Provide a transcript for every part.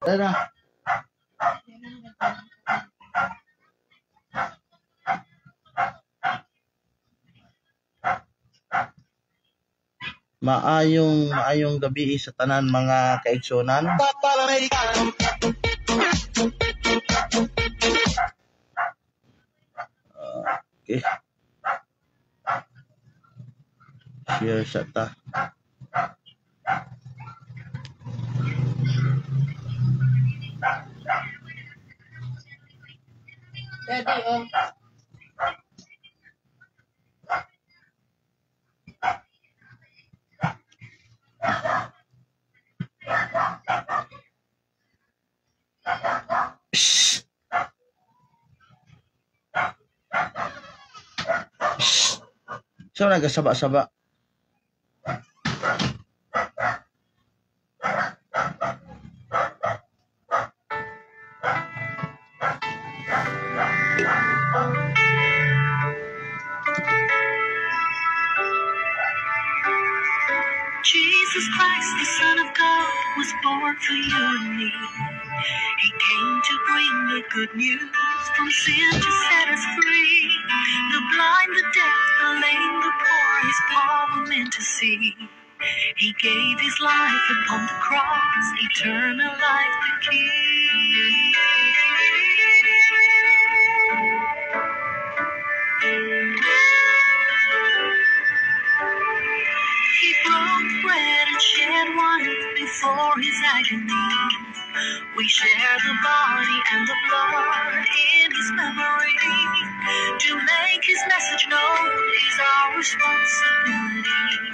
Tara. Maayong gabi sa tanan mga kaigsunan. Okay. Share sa ta. Daddy, oh. So nagasaba-saba. Jesus Christ, the Son of God, was born for you and me. He came to bring the good news from sin to set us free. The blind, the deaf, the lame, the poor, his power were meant to see. He gave his life upon the cross, eternal life the key. He broke bread and shed wine before his agony. We share the body and the blood in his memory. To make his message known is our responsibility.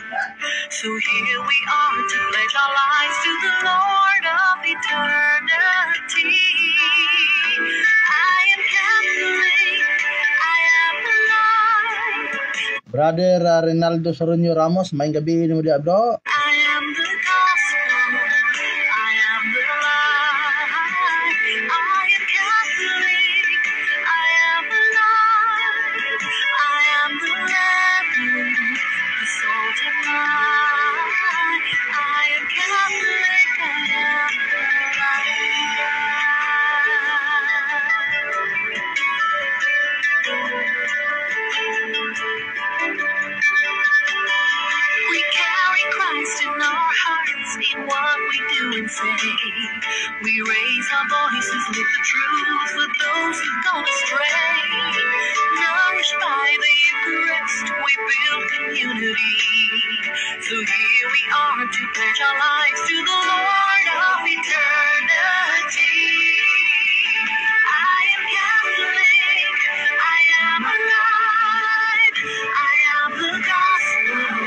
So here we are to pledge our lives to the Lord of eternity. I am Catholic, I am alive. Brother Rinaldo Sorunyo Ramos, maing gabi mo di bro. I am the gospel, I am the light. I am Catholic, I am alive. I am the lamb, the salt of life. I am Catholic, I am We carry Christ in our hearts in what we do and say. We raise our voices with the truth for those who've gone astray. Nourished by the Eucharist, we build community. So here we are to pledge our lives to the Lord of eternity. I am Catholic, I am alive. I am the gospel,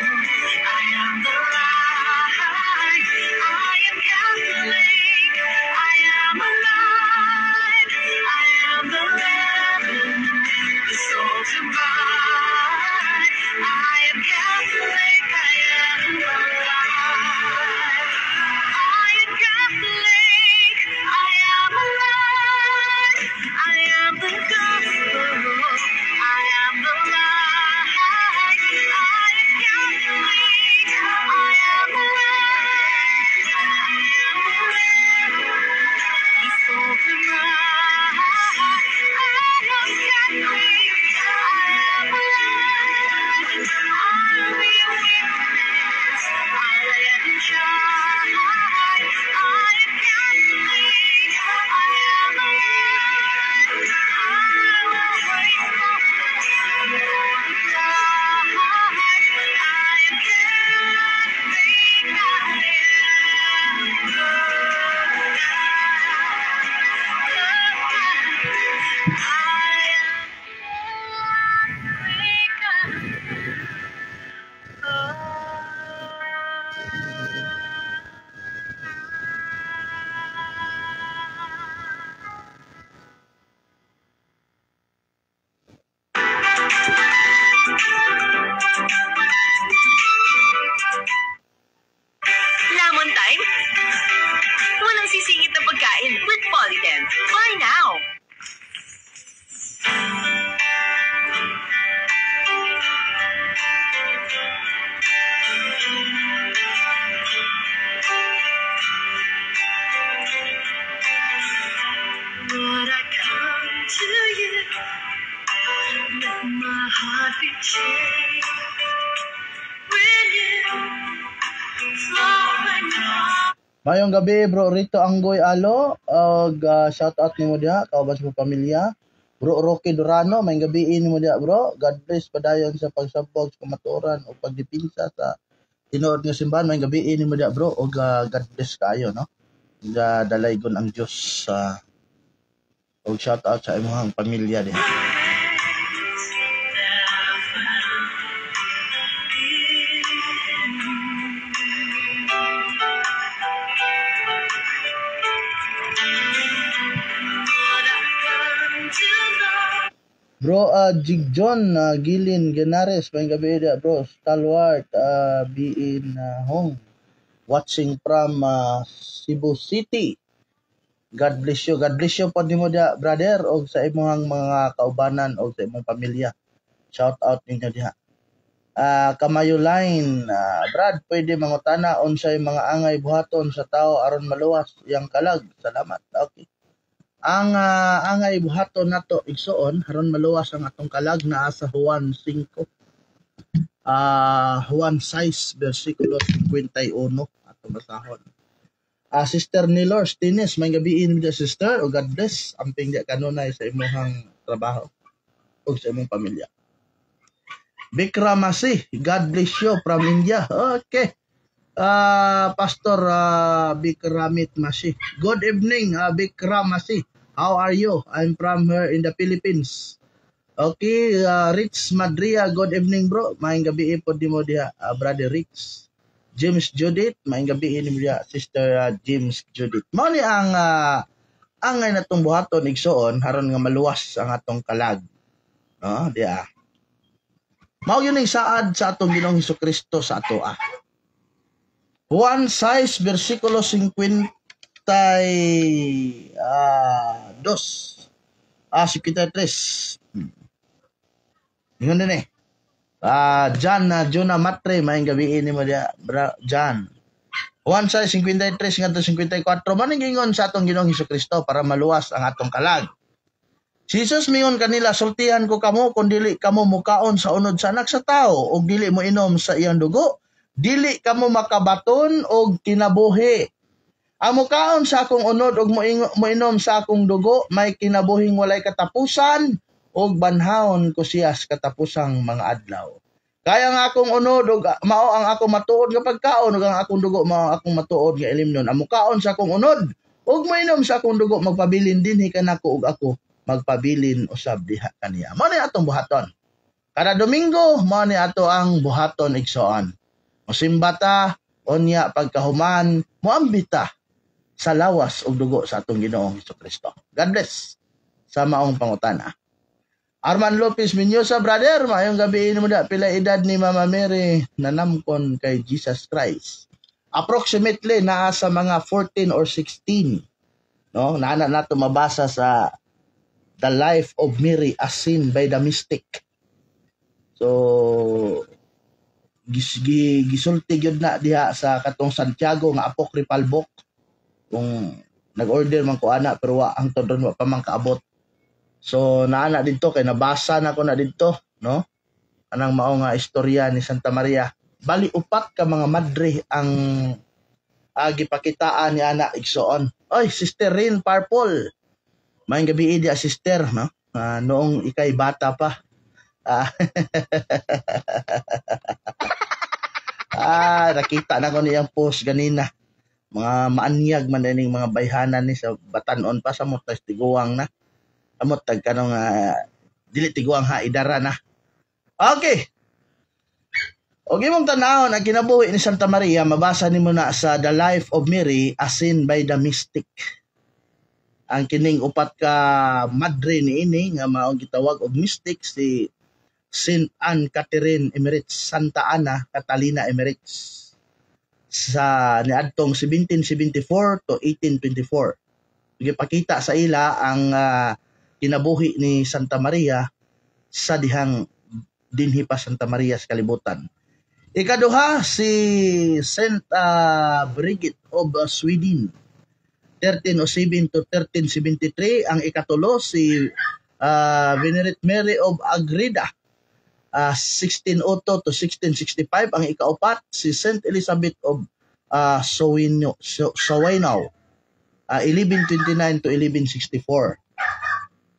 I am the light. I am Catholic, I am alive. I am the lamb, the salt of light. I am Catholic, I am alive. I am Catholic, I am alive. I am the gospel, I am the light. I am Catholic, I am alive. I am the lamb, the salt of light. I am Catholic, I am alive. I'll be a witness, I'll let it shine. I am Catholic, I am alive. I will praise the Lord I am Catholic, Lamon time? Walang sisingit na pagkain with Polydent. Buy now! be changed when you flow when you fall. Mayong gabi bro Rito Anggoy Alo og shout out nimo diha kauban sa pamilya. Bro Rocky Durano, mayong gabi nimo diha bro. God bless padayon sa pagsabog sa kamatuoran o pagdipinsa sa tinuod nga simbahan. Mayong gabi nimo diha bro og God bless kayo no. Dalaygon ang Dios og shout out sa imong pamilya diha. Bro, Jigjon, Gilin, Genares, mayong gabi dia bro. Stalwart, being home. Watching from Cebu City. God bless you. God bless you po nimo dia brother og sa imong mga kaubanan og sa imong pamilya. Shout out ninyo diha. Kamayo line, Brad, pwede mangutana unsay mga angay buhaton sa tao aron maluwas iyang kalag. Salamat. Okay. Ang angay buhaton nato igsoon haron maluwas ang atong kalag naa sa Juan 5. Juan 6 bersikulo 51 atong basahon. Sister Nilor Stines, may gabiin mi sister o God bless amping di kanunay sa imong trabaho o sa imong pamilya. Bikramasi, God bless you from India. Okay. Pastor Bikramit Masi. Good evening, Bikramasi. How are you? I'm from here in the Philippines. Okay, Rich Madria, good evening bro. Maayong gabi po di mo diha, brother Rich. James Judith, maayong gabi ni mo diha, sister James Judith. Mao ni ang angay natong buhaton igsoon haron nga maluwas ang atong kalag. No, diha. Mao yun ang saad sa atong Ginoong Hesukristo sa atoa. Juan 6 bersikulo 52. 53. Ingon din eh. John Jonah Matre, maayong gabi ni mo diya, John. 1:53 ngadto 54 maning ingon sa atong Ginoong Hesukristo para maluwas ang atong kalag. Si Jesus mingon kanila, sultihan ko kamo kung dili kamo mukaon sa unod sa anak sa tao ug dili mo inom sa iyang dugo, dili kamo makabaton og kinabuhi. Ang mukaon sa akong unod ug moinom sa akong dugo may kinabuhing walay katapusan ug banhawon ko siya sa katapusang mga adlaw. Kaya nga akong unod ug mao ang akong matuod nga pagkaon ug ang akong dugo mao akong matuod nga ilimnon. Ang mukaon sa akong unod ug moinom sa akong dugo magpabilin dinhi kanako ug ako magpabilin usab diha kaniya. Mao ni atong buhaton. Kada Domingo mao ni ato ang buhaton igsoon. Mosimba ta unya pagkahuman moambita sa lawas ug dugo sa atong Ginoong Hesukristo. God bless sa maong pangutana. Arman Lopez Minyosa, brother, maayong gabi mo da, pila edad ni Mama Mary nanamkon kay Jesus Christ? Approximately naa sa mga 14 or 16. No, naana nato mabasa sa The Life of Mary as Seen by the Mystic. So gisulti gyud na diha sa katong Santiago nga apocryphal book. Kung nag-order man ko ana pero wa ang todon wa pa man kaabot. So naana didto kay nabasa na ko na didto, no? Anang mao nga istorya ni Santa Maria. Bali upat ka mga madre ang gipakitaan ni ana igsoon. Oy, Sister Rin Purple. Maayong gabi dia sister, no? Noong ikay bata pa. Nakita na ko niyang post ganina. Mga maanyag man dining mga bayhanan ni sa Batanon pa sa motas tiguang na. Amot tag kanong dili tiguang ha idara na. Okay. Okay mong tanahon ang kinabuhi ni Santa Maria, mabasa nimo na sa The Life of Mary as Seen by the Mystic. Ang kining upat ka madre ni ini nga maong gitawag og mystic si Saint Anne Catherine Emeritus, Santa Ana Catalina Emeritus. Sa niadtong 1774 to 1824. Gipakita sa ila ang kinabuhi ni Santa Maria sa dihang dinhi pa Santa Maria sa kalibutan. Ikaduha si Saint Brigid of Sweden, 1307 to 1373. Ang ikatulo si Venerate Mary of Agreda, 1602 to 1665. Ang ikaupat, si Saint Elizabeth of Sowino, 1129 to 1164.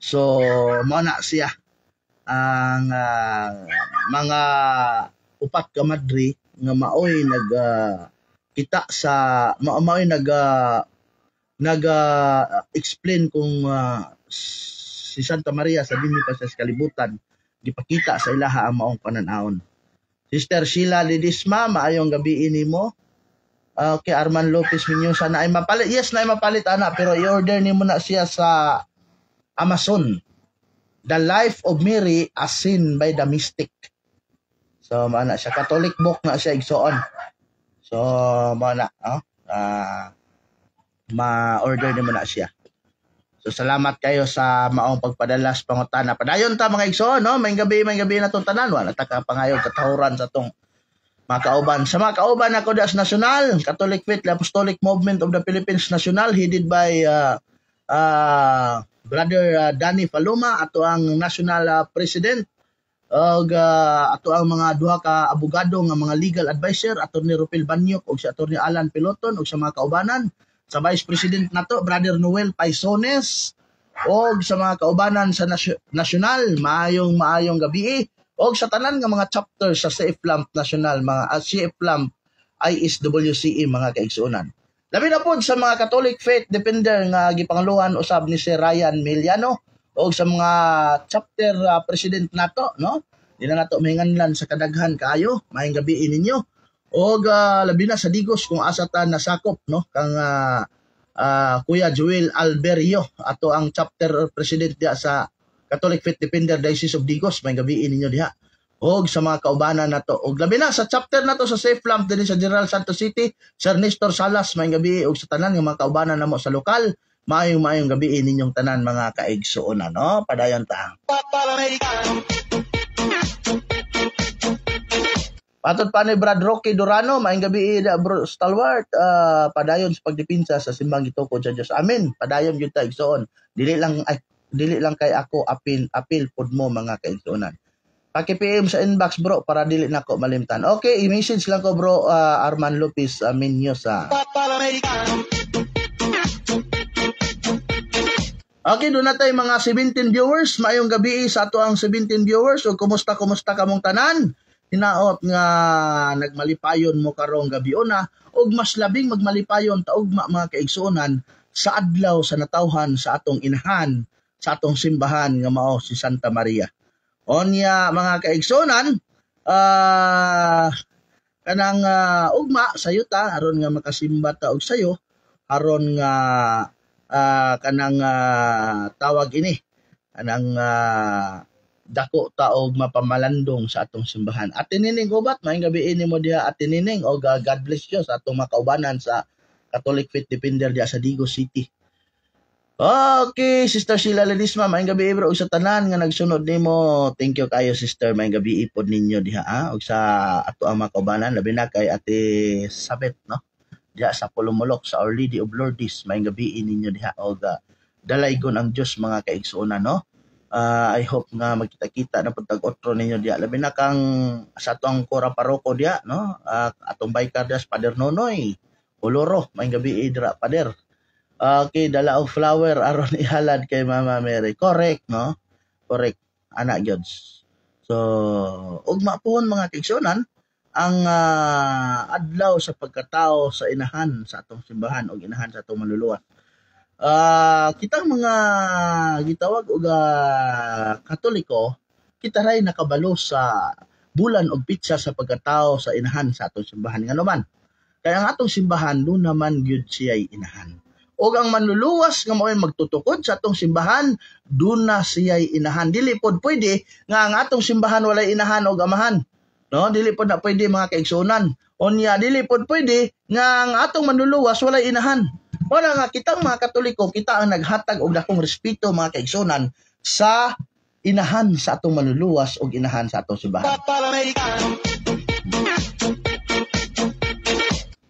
So, mao na siya ang mga upat ka madri nga maoy kita sa maoy explain kung si Santa Maria sa dinhi pa sa kalibutan gipakita sa ilaha ang maong pananahon. Sister Sheila Ledesma, maayong gabi nimo. Okay, Arman Lopez Minyosa na ay mapalit. Yes, na ay mapalit ana, pero i-order nimo na siya sa Amazon. The Life of Mary as Seen by the Mystic. So, maana siya. Catholic book na siya igsoon. So, maana. Ma-order nimo na siya. So, salamat kayo sa maong pagpadala sa pangutana. Padayon ta mga igsoon, no? May gabi na itong tanan. Wala ta ka pangayo katahuran sa itong mga kauban. Sa mga kauban ako das national, Catholic Faith Apostolic Movement of the Philippines National, headed by Brother Danny Paloma, ato ang national president, og ato ang mga duha ka abogado nga mga legal advisor, Attorney Rupil Banyok ug si Attorney Alan Piloton, ug sa mga kaubanan, sa Vice President nato Brother Noel Paisones, og sa mga kaubanan sa national, maayong gabi, og sa tanan nga mga chapter sa CFLAMP National, mga CFLAMP ISWCE mga kaigsuonan. Labi na po sa mga Catholic Faith Defender nga gipangluhan usab ni si Ryan Miliano o sa mga chapter president nato, no? Di na nato mahinganlan sa kadaghan kaayo, maayong gabi ninyo. O labi na sa Digos kung asa ta nasakop, no? Kang Kuya Joel Alberio ato ang chapter president diha sa Catholic Faith Defender Diocese of Digos, maayong gabi ninyo diha. Og sa mga kaubanan nato, og labi na sa chapter nato sa SafeLamp dinhi sa General Santos City, Sir Nestor Salas, maayong gabi, og sa tanan nga mga kaubanan namo sa lokal, maayong gabi ninyong tanan mga kaigsuonan, no? Padayon ta. Patod pa ni Brad Rocky Durano, maayong gabi bro Stalwart, padayon sa pagdipinsa sa simbang gitukod sa Dios. Amen. Padayon gyud ta igsuon. Dili lang kay ako apil pod mo mga kaigsuonan. Paki-PM sa inbox bro para dili nako malimtan. Okay, i-message lang ko bro Arman Lopez Minyosa. Okay, doon na tayo mga 17 viewers. Maayong gabi sa ato ang 17 viewers. O kumusta kamong tanan? Hinaot nga nagmalipayon mo karong gabi na og mas labing magmalipayon taog mga kaigsuonan sa adlaw sa natawhan sa atong inahan, sa atong simbahan nga mao si Santa Maria. Onya mga kaigsonan, kanang ugma sayo ta aron nga makasimba ta og sayo, aron nga kanang tawag ini kanang dako ta og mapamalandong sa atong simbahan. Ate Nining Gubat, maayong gabi nimo diha Ate Nining, og God bless you sa atong mga kaubanan sa Catholic Faith Defender diha sa Digos City. Okay, Sister Sheila Ledesma, maayong gabi bro, og sa tanan nga nagsunod nimo. Thank you kayo sister, maayong gabi ipod ninyo diha og sa ato ang mga kaubanan, labi na kay Ate Sabet, no? Diha sa Pulumulok sa Our Lady of Lourdes, maayong gabi ninyo diha og dalaygon ang Dios mga kaigsuonan, no? I hope nga magkita-kita na pagtag otro ninyo diha, labi na kang sa atong Cora Paroko diha, no? Atong Baykar diha Pader Nonoy Oloro, maayong gabi dira Pader. Okay, dala og flower aron ihalad kay Mama Mary. Correct, no? Correct. Anak Jods. So, ugma pohon mga kaigsuonan ang adlaw sa pagkatao sa inahan sa atong simbahan o inahan sa atong manluluwas. Kitang mga gitawag og Katoliko, kita ray nakabalo sa bulan og pitsa sa pagkatao sa inahan sa atong simbahan nga naman. Kaya ang atong simbahan do naman gyud siya'y inahan. O ang manluluwas nga mao'y magtutukod sa atong simbahan, doon na siya'y inahan. Dili pod pwede nga ang atong simbahan walay inahan o amahan. No? Dili pod na pwede mga kaigsuonan. Onya, dili pod pwede nga ang atong manluluwas walay inahan. Wala nga kitang mga Katoliko, kita ang naghatag og dakong respeto mga kaigsuonan sa inahan sa atong manluluwas o inahan sa atong simbahan.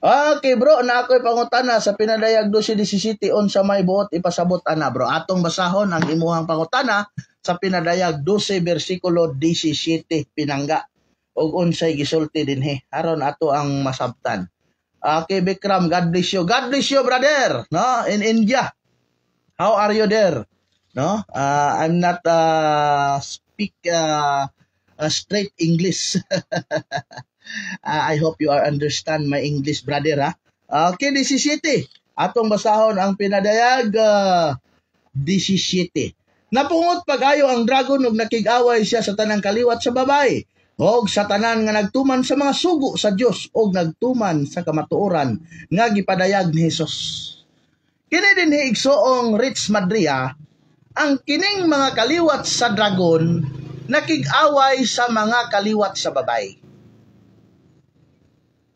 Okay bro, na ako'y pangutana sa pinadayag 12-17 on sa may buot ipasabot ana bro. Atong basahon ang imuhang pangutana sa pinadayag 12 bersikulo 17 pinangga og unsay gisulti dinhi aron ato ang masabtan. Okay, Bikram, God bless you. God bless you, brother. No, in India. How are you there? No, I'm not speak straight English. I hope you understand my English, brother. Ha? Okay, 17. Atong basahon ang pinadayag 17. Napungot pag-ayo ang dragon ug nakig-away siya sa tanang kaliwat sa babae. Og sa tanan nga nagtuman sa mga sugo sa Dios og nagtuman sa kamatuoran nga gipadayag ni Hesus. Kini dinhi igsoong Rich Madria, ang kining mga kaliwat sa dragon nakig-away sa mga kaliwat sa babae.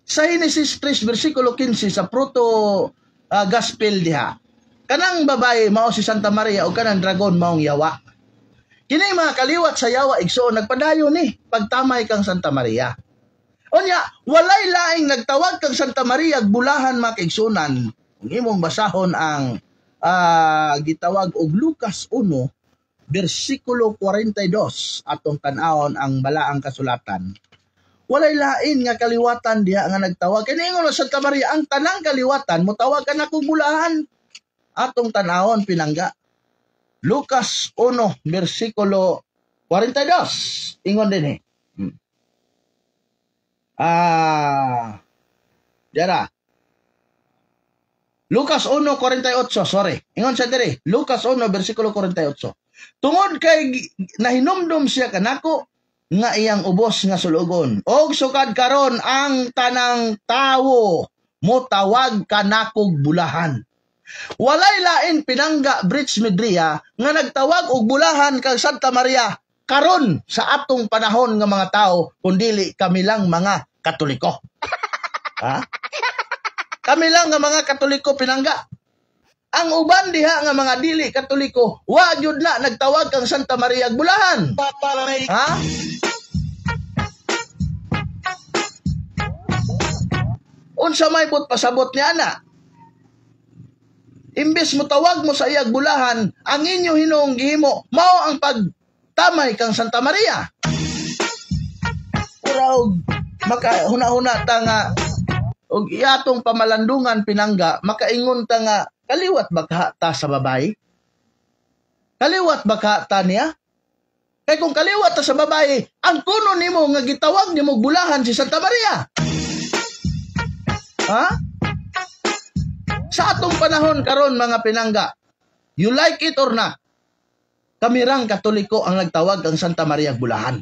Sa Genesis 3 versikulo 15 sa proto gospel diha, kanang babae mao si Santa Maria o kanang dragon maong Yawa. Kini mga kaliwat sa Yawa igsoon nagpadayon ni pagtamay kang Santa Maria. Unya, walay laing nagtawag kang Santa Maria bulahan makaigsunan. Kung imong basahon ang gitawag og Lucas 1 bersikulo 42 atong tan-awon ang balaang kasulatan. Walay lain nga kaliwatan diha nga nagtawag. Kini ingon Santa Maria ang tanang kaliwatan motawag ka na kog bulahan. Atong tan-awon pinangga. Lucas 1, versikulo 42. Ingon din eh. Dara. Lucas 1:48, sorry. Ingon sa diri. Lucas 1, versikulo 48. Tungod kay nahinumdum siya kanako nga iyang ubos nga sulugon. Og sukad karon ang tanang tawo motawag kanakog bulahan. Walay lain pinangga Bridge Medria nga nagtawag og bulahan kang Santa Maria karon sa atong panahon nga mga tao kundili kami lang mga Katoliko. Ha? Kami lang nga mga Katoliko pinangga. Ang uban diha nga mga dili Katoliko, wa gyud na nagtawag kang Santa Maria og bulahan. Ha? Unsa may but pasabot niya na? Imbes mo tawag mo sa iyag bulahan, ang inyo hinong gihimo, mao ang pagtamay kang Santa Maria. Uraw, makahuna-huna ta nga, og iyatong pamalandungan pinangga, makaingon ta nga, kaliwat baka ta sa babae? Kaliwat baka ta niya? Kay kung kaliwat ta sa babae, ang kuno nimo nga gitawag nimo bulahan si Santa Maria. Ha? Sa atong panahon karon mga pinangga, you like it or not, kami rang Katoliko ang nagtawag ang Santa Maria bulahan.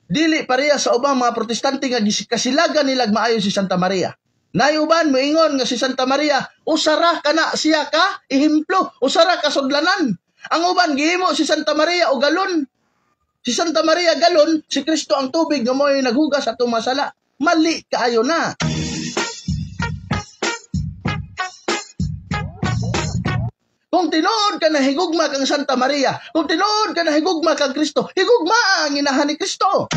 Dili pareha sa ubang mga protestante nga kasilagan nilag maayo si Santa Maria. Nayuban moingon nga si Santa Maria, usara kana siya ka ehemplo, usara ka sudlanan. Ang uban gihimo si Santa Maria o galon. Si Santa Maria galon, si Kristo ang tubig nga mo'y naghugas atong masala. Mali kaayo na. Kung tinuod ka na higugma kang Santa Maria, kung tinuod ka na higugma kang Kristo, higugma ang inahan ni Kristo.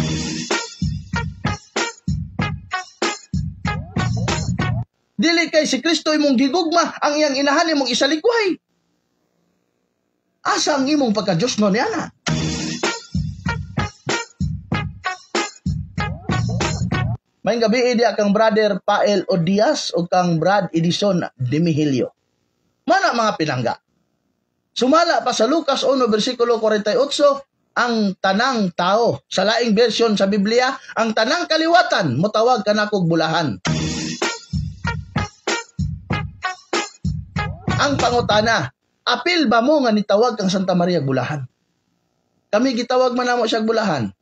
Dili kay si Kristo imong gigugma, ang iyang inahan imong isalikway. Asa ang imong pagka-Diyos no niya na? May gabi dia kang brother Pael Odias o kang Brad Edison Demihilio. Mana mga pinangga. Sumala pa sa Lucas 1 versikulo 48 ang tanang tao. Sa laing version sa Biblia, ang tanang kaliwatan motawag kanakog bulahan. Ang pangutana, apil ba mo nga nitawag kang Santa Maria bulahan? Kami gitawag man namo siya bulahan.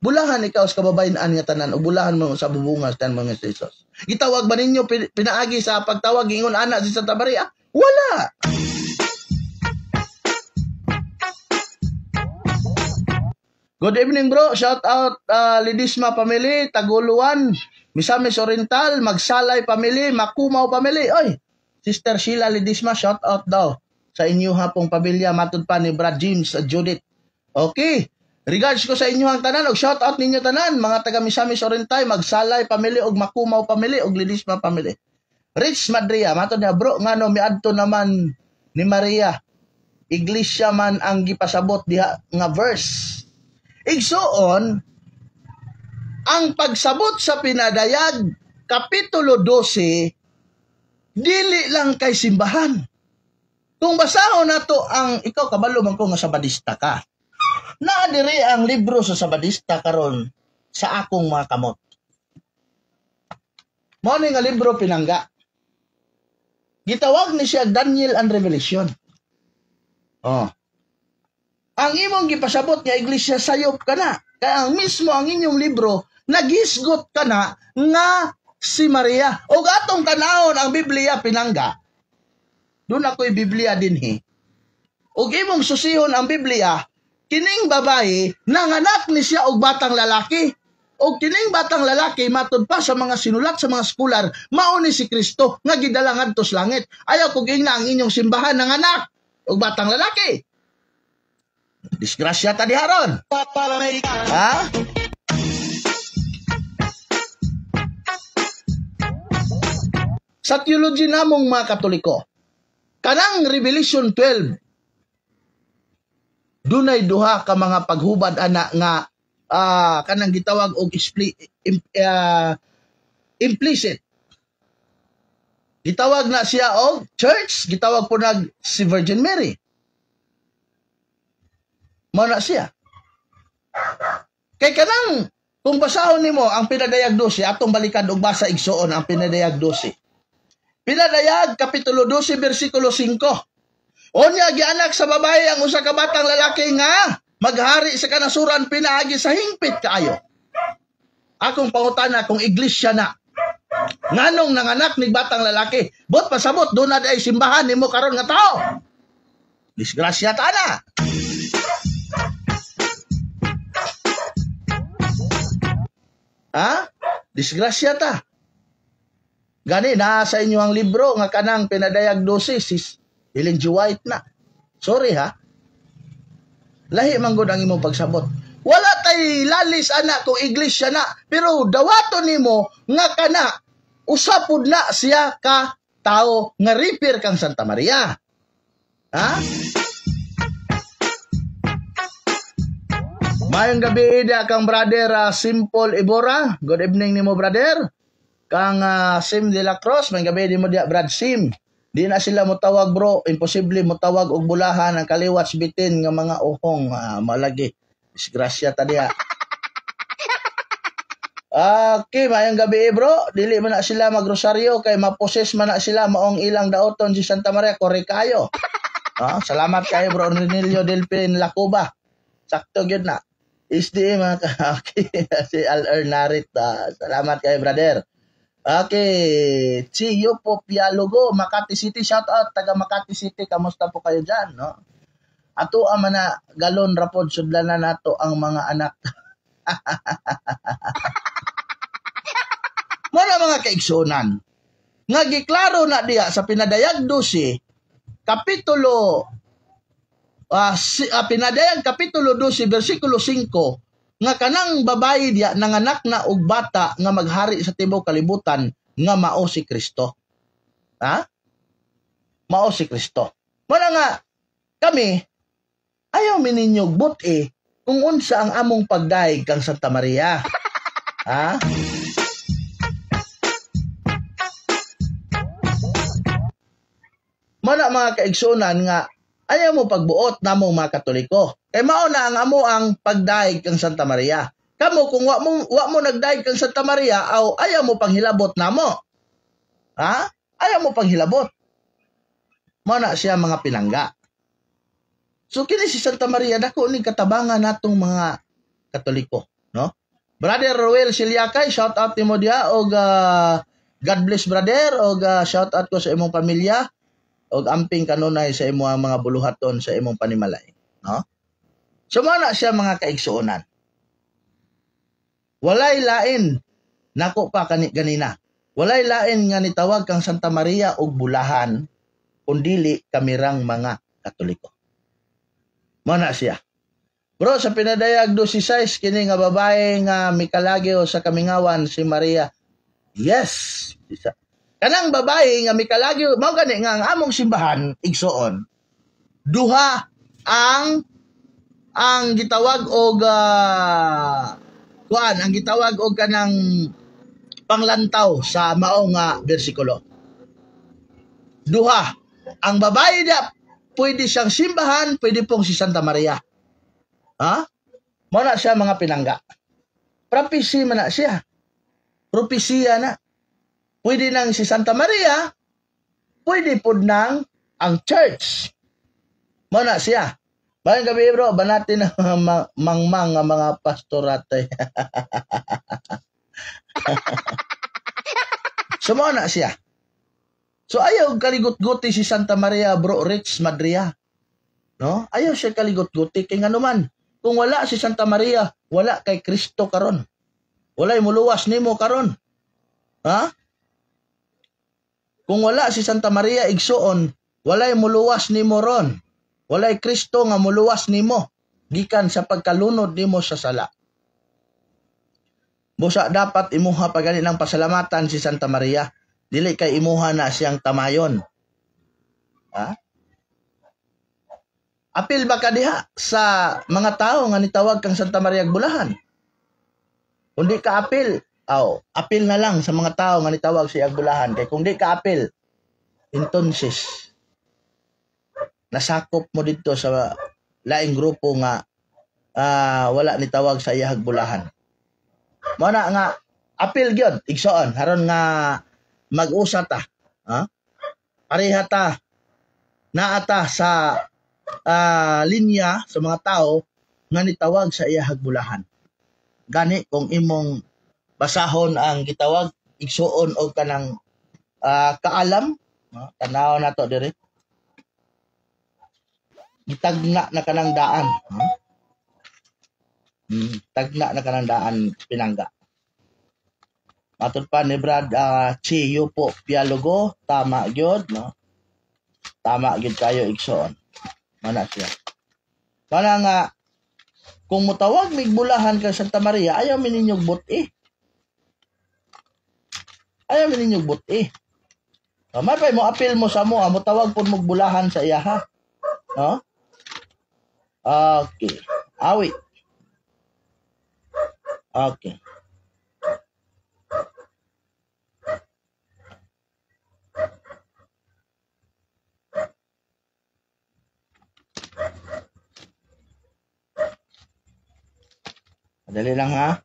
Bulahan ikaw sa kababayan nga tanan o bulahan mo sa bubungas tan mga Jesus. Gitawag ba ninyo pinaagi sa pagtawag ingon ana si Santa Maria? Wala. Good evening bro. Shout out Lidisma family, Taguluan, Misamis Oriental, Magsalay family, Makumaw family. Oy, Sister Sheila Lidisma, shout out daw sa inyo hapong pamilya matud pa ni Brad James at Judith. Okay. Regards ko sa inyo ang tanan og shout out ninyo tanan mga taga Misamis Oriental, Magsalay family og Makumaw family og Lidisma family. Rich Madria, matod niya, bro, ngano miadto naman ni Maria. Iglesia man ang gipasabot diha nga verse. Igsuon, ang pagsabot sa pinadayag, Kapitulo 12, dili lang kay simbahan. Kung basahon na to ang, ikaw kabalo man ko nga sabadista ka, naadiri ang libro sa sabadista karon sa akong mga kamot. Mao ni nga libro pinangga. Gitawag ni siya Daniel and Revelation. Oh. Ang imong gipasabot nga iglesia sayop ka na. Kaya ang mismo ang inyong libro nagisgot ka na nga si Maria. O atong tanawon ang Biblia pinangga. Doon ako'y Biblia dinhi. O imong susihon ang Biblia, kining babae nanganak ni siya og batang lalaki. O kining batang lalaki matud pa sa mga sinulat sa mga skular, mao ni si Kristo nga gidala ngadto sa langit. Ayaw kog ingna ang inyong simbahan nanganak og batang lalaki. Disgrasya ta diharon. Ha? Sa theology namong mga Katoliko, kanang Revelation 12, dunay duha ka mga paghubad ana nga kanang gitawag og implicit. Gitawag na siya og church, gitawag po nag si Virgin Mary. Mao na siya. Kay kanang kung basahon nimo ang pinadayag 12, atong balikan og basa igsuon ang pinadayag 12. Pinadayag Kapitulo 12 bersikulo 5. Unya gianak sa babae ang usa ka batang lalaki nga maghari sa kanasuran pinaagi sa hingpit kaayo. Akong pangutana kung iglesia na nganong nanganak ni batang lalaki, bot pasabot do na day simbahan nimo karon nga tao. Disgrasya ta na. Ha? Disgrasya ta. Gani na sa inyo ang libro nga kanang pinadayag 12 sis Ellen G. White na. Sorry ha. Lahi man gud ang imong pagsabot. Wala tay lalis ana kung iglesia na, pero dawaton nimo nga kana usapod na siya ka tao nga repair kang Santa Maria. Ha? Mayong gabi ida kang brother Simple Ibora. Good evening nimo brother. Kang Sim de la Cruz, may gabi di mo dia Brad Sim. Di na sila motawag bro, imposible motawag og bulahan ang kaliwat bitin nga mga uhong malagi. Disgrasya ta diha. Okay, mayong gabi bro. Dili man na sila magrosaryo kay maposes man na sila maong ilang daoton si Santa Maria kore kayo. Salamat kayo bro Renilio Delpin Lacuba. Sakto gyud na. SDM okay. Si Al Ernarit. Salamat kayo brother. Okay, Chiyo po Pialogo, Makati City, shout out taga Makati City, kamusta po kayo dyan, no? Ato ang mana galon rapod sudlanan nato ang mga anak. Muna mga kaigsunan, nga giklaro na diya sa pinadayag 12, kapitulo pinadayag kapitulo 12 bersikulo 5, nga kanang babae diya nanganak na og bata nga maghari sa tibuok kalibutan nga mao si Kristo. Ha? Mao si Kristo. Muna nga kami ayaw mininyog buti kung unsa ang among pagdaig kang Santa Maria. Ha? Muna mga kaigsunan nga ayaw mo pagbuot namong mga Katoliko. Kay mao na ang amo ang pagdaig kang Santa Maria. Kamo kung wa mo nagdaig kang Santa Maria aw ayaw mo panghilabot namo. Ha? Ayaw mo panghilabot. Mao na siya mga pinangga. So kini si Santa Maria dako ni katabangan natong mga Katoliko, no? Brother Roel Siliakay, shout out nimo dia og God bless brother og shout out ko sa imong pamilya og amping kanunay sa imong mga buluhaton sa imong panimalay, no? So na siya mga kaigsuonan. Walay lain nako pa ganina. Walay lain nga nitawag kang Santa Maria og bulahan kundili kamirang mga Katoliko. Mao na siya. Bro, sa pinadayag 16 kini nga babae nga mikalagyo sa kamingawan si Maria. Yes. Kanang babae nga mikalagi mao gani nga ang among simbahan igsoon. Duha ang gitawag og ang gitawag og kanang panglantaw sa mao nga bersikulo. Duha. Ang babae dia pwede siyang simbahan, pwede pong si Santa Maria. Ha? Mao na siya mga pinangga. Prophecy man na siya. Propesya na. Pwede nang si Santa Maria, pwede po nang ang church. Mao na siya. Bayang gabi bro, banatin ang mangmang nga mga pastorate. So mao na siya. So ayaw kaligot-guti si Santa Maria bro Rich Madria. No? Ayaw siya kaligot-guti kay nganuman. Kung wala si Santa Maria, wala kay Kristo karon. Walay muluwas nimo karon. Ha? Kung wala si Santa Maria igsuon, walay muluwas nimo ron. Walay Kristo nga muluwas nimo gikan sa pagkalunod nimo sa sala. Busa dapat imuha pa gani ng pasalamatan si Santa Maria. Dili kay imuha na siyang tamayon. Ha? Apil ba ka diha sa mga tao nga nitawag kang Santa Maria Bulahan? Kung di ka apil, apil na lang sa mga tao nga nitawag si Agbulahan. Kay kung di ka apil, entonces, nasakop mo dito sa laing grupo nga wala nitawag sa iya Agbulahan. Mo na nga, apil gyud igsoon, haron nga mag-usa ta. Ha? Pareha ta, naata sa linya sa mga tao nga nitawag sa iya Agbulahan. Gani kung imong basahon ang gitawag igsuon og kanang kaalam, tanaw na to diri. Gitagna na kanang daan. Tagna na kanang daan pinangga. Matod pa ni Brad Chiyo po Pialogo, tama gyud, no? Tama gyud kayo igsuon. Mana siya. Mana nga kung mutawag migbulahan ka Santa Maria, ayaw mininyog buti. Ayaw mininyog buti. Mapay mo apil mo sa mo, mutawag po magbulahan sa iya ha. No? Okay. Awit. Okay. Madali lang ha.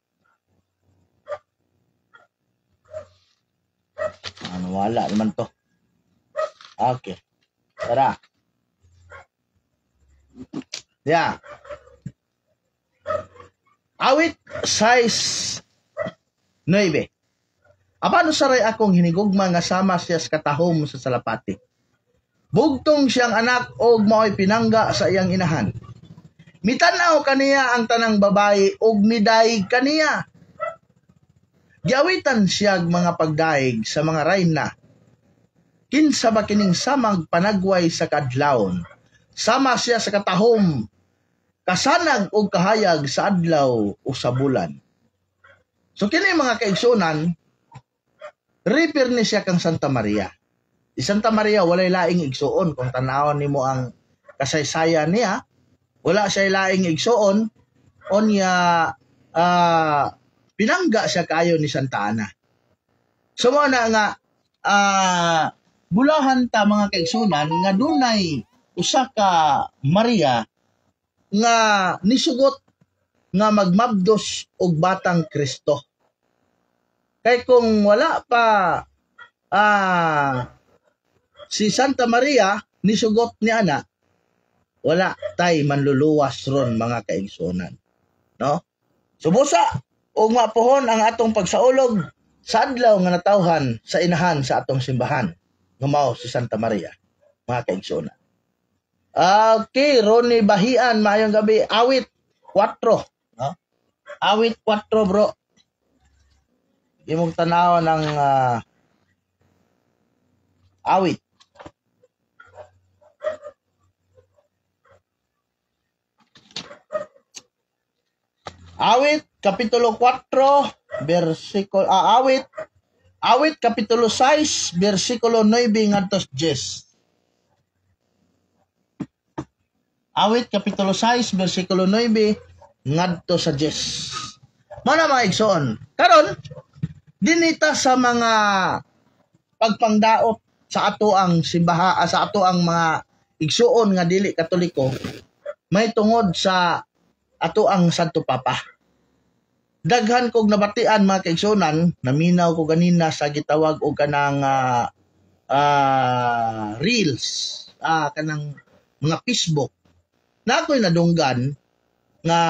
Wala naman to. Okay. Tara. Yeah. Awit size 9. Apano saray akong hinigugma nga sama siya sa katahom sa salapati. Bugtong siyang anak og mao'y pinangga sa iyang inahan. Mitanaw kaniya ang tanang babae og midaig kaniya. Giawitan siyag mga pagdaig sa mga rayna. Kinsa ba kining samag panagway sa kadlawon? Sama siya sa katahom, kasanag og kahayag sa adlaw o sa bulan. So kini mga kaigsunan, refer ni siya kang Santa Maria. Si Santa Maria walay laing igsuon kung tanawon nimo ang kasaysayan niya. Wala siya laing igsuon onya pinangga siya kayo ni Santa Ana. So mo na nga bulahan ta mga kaigsunan nga dunay usa ka Maria nga nisugot nga magmabdos og batang Kristo. Kay kung wala pa si Santa Maria nisugot ni ana, wala tay manluluwas ron mga kaigsunan. No? Subusa o mapuhon ang atong pagsaulog sa adlaw nga natawhan sa inahan sa atong simbahan. Ngumao si Santa Maria, mga kaigsunan. Okay, Ronnie Bahian, maayong gabi. Awit 4. No? Awit 4 bro. Imong tanaw ng awit. Awit, Kapitulo 4, awit Awit kapitulo 6 bersikulo 9 ngadto 10. Awit kapitulo 6 bersikulo 9 ngadto sa 10. Mao na mga igsoon. Karon dinita sa mga pagpangdaot sa ato ang simbaha, sa ato ang mga igsuon nga dili Katoliko, may tungod sa ato ang Santo Papa. Daghan kog nabatian mga kaigsuonan, naminaw ko ganina sa gitawag og kanang reels, kanang mga Facebook. Na ako'y nadunggan nga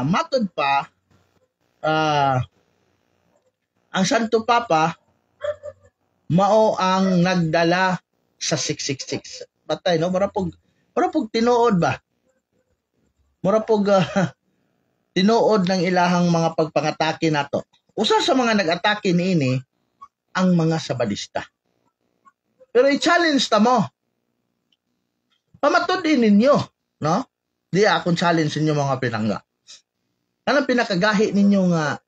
matod pa ang Santo Papa mao ang nagdala sa 666. Batay no, para pog tinuod ba? Mura pog tinuod ng ilahang mga pagpangatake nato. Usa sa mga nag-atake niini ang mga Sabadista. Pero i-challenge ta mo. Pamatudin ninyo, no? Di akong challenge ninyo mga pinangga. Anong pinakagahi ninyo nga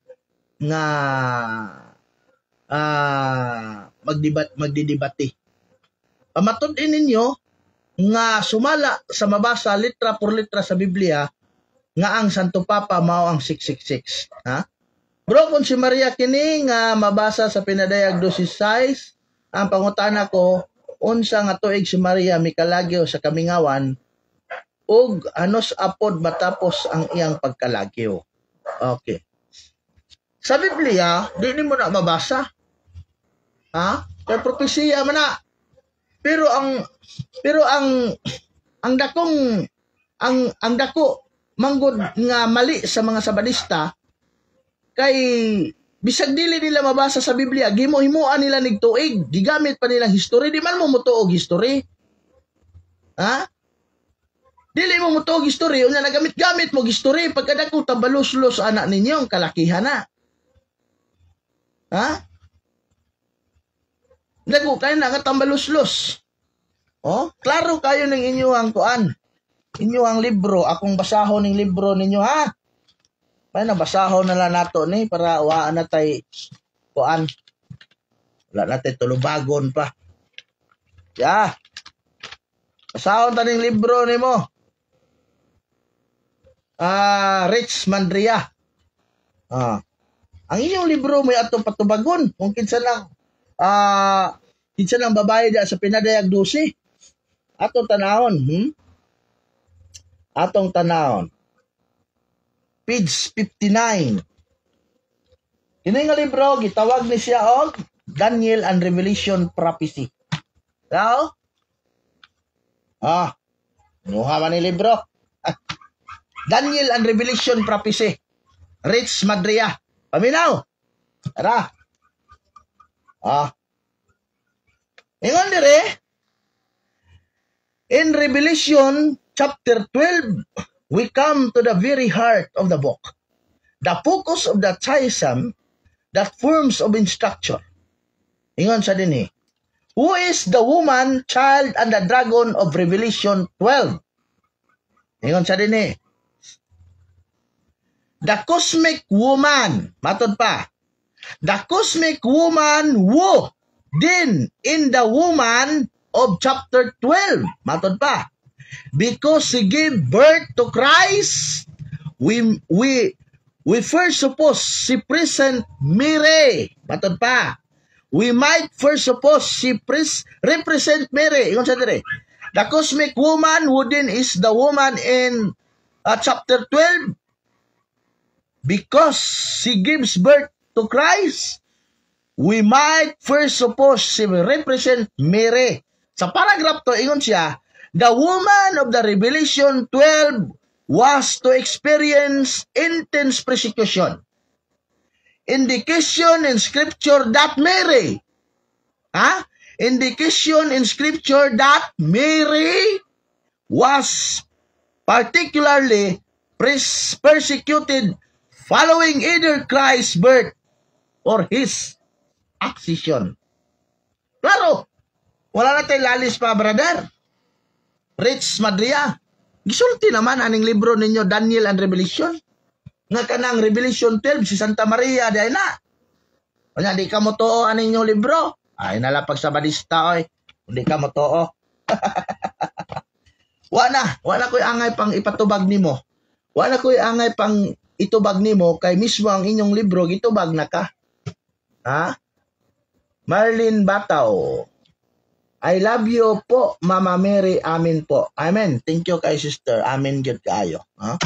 magdidebate. Pamatudin ninyo nga sumala sa mabasa litra por litra sa Biblia nga ang Santo Papa mao ang 666. Ha? Bro, kung si Maria kini nga mabasa sa pinadayag 12:6, ang pangutana ko, unsa nga tuig si Maria mikalagyo sa kamingawan ug anos apod matapos ang iyang pagkalagyo. Okay. Sa Biblia, di mo na mabasa. Ha? Kay propesiya man na. Pero ang dako manggod nga mali sa mga Sabadista kay bisag dili nila mabasa sa Biblia, gimo-himuan nila nig tuig, gigamit pa nilang history, di man mo mutuog history. Ha? Dili mo mutuog history, unya nagamit-gamit mo history pagkadako tabalos-los anak ninyo ang kalakihan na. Ha? Dako kayo na nga tambalos-los. Oh, klaro kayo ng inyong kuan. Inyong libro, akong basahon ng libro ninyo ha. May nabasahon na lang nato ni para waan na tay kuan. Wala natin tulubagon pa. Ya. Basahon ta ning libro nimo. Rich Mandria. Ang inyong libro may atong patubagon kung kinsa lang babae da sa pinadayag 12. Atong tanahon, Atong tanahon. Page 59. Kini nga libro gitawag ni siya og Daniel and Revelation Prophecy. Sao? Nuha man ni libro. Daniel and Revelation Prophecy. Rich Madria. Paminaw. Tara. Ingon dire. In Revelation chapter 12, we come to the very heart of the book. The focus of the chiasm that forms of instruction. Ingon sa dinhi. Who is the woman, child, and the dragon of Revelation 12? Ingon sa dinhi. The cosmic woman, matod pa. The cosmic woman who din in the woman of chapter 12, matod pa. Because she gave birth to Christ, we first suppose she present Mary, matod pa. We might first suppose she represent Mary. Ingon sa dire. The cosmic woman who din is the woman in chapter 12. Because she gives birth to Christ, we might first suppose she represent Mary. Sa paragraph to, ingon siya, the woman of the Revelation 12 was to experience intense persecution. Indication in Scripture that Mary, indication in Scripture that Mary was particularly persecuted following either Christ's birth or his accession. Klaro, wala na tayo lalis pa, brother. Rich Madria, gisulti naman aning libro ninyo, Daniel and Revelation. Nga kanang Revelation 12, si Santa Maria, di na. Kanya, di ka mo tuo aning inyong libro. Ay, nalapag sa badista, oy. Hindi ka mo tuo. Wala ko'y angay pang ipatubag nimo. Wala ko'y angay pang itubag nimo kay mismo ang inyong libro gitubag na ka. Ha? Marlene Bataw. I love you po, Mama Mary. Amen po. Amen. Thank you kay sister. Amen gyud kaayo. Ha?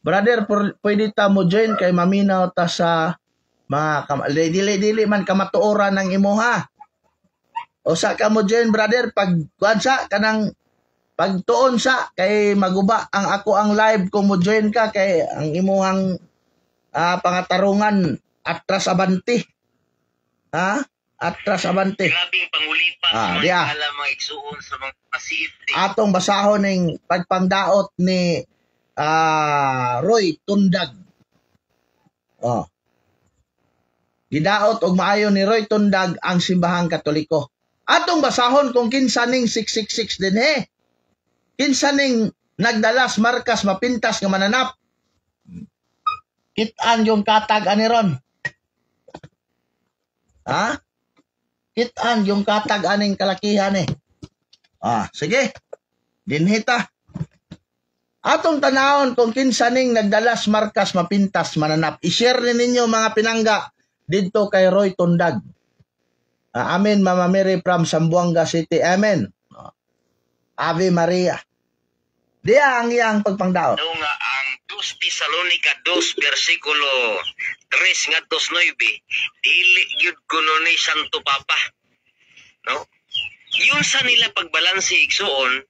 Brother, pwede ta mo join kay maminaw ta sa mga dili man kamatuoran ng imo ha. O sa ka mo join brother pag kuansa kanang pagtuon sa kay maguba ang ako ang live kung mo join ka kay ang imuhang pangatarungan atras abanti. Ha? Atras abanti. Grabing pangulipas diya. Alam mga igsuon sa mga CFD. Atong basahon ning pagpangdaot ni Roy Tundag. Oh. Gidaot og maayo ni Roy Tundag ang simbahang Katoliko. Atong basahon kung kinsa ning 666 din he. Kinsa ning nagdalas markas mapintas nga mananap. Kitaan yung katag ani ron. Ha? Kitaan yung katag aning kalakihan eh. Sige. Dinhita. Atong tanawon kung kinsa ning nagdalas markas mapintas mananap. I-share ninyo mga pinangga dito kay Roy Tundag. Amen, Mama Mary from Zamboanga City. Amen. Ave Maria. Diya ang iyang pagpangdaot. Ano nga ang 2 Tesalonica 2 versikulo 3 ngadto 9 dili gyud kuno ni Santo Papa. No? Yun sa nila pagbalanse igsuon.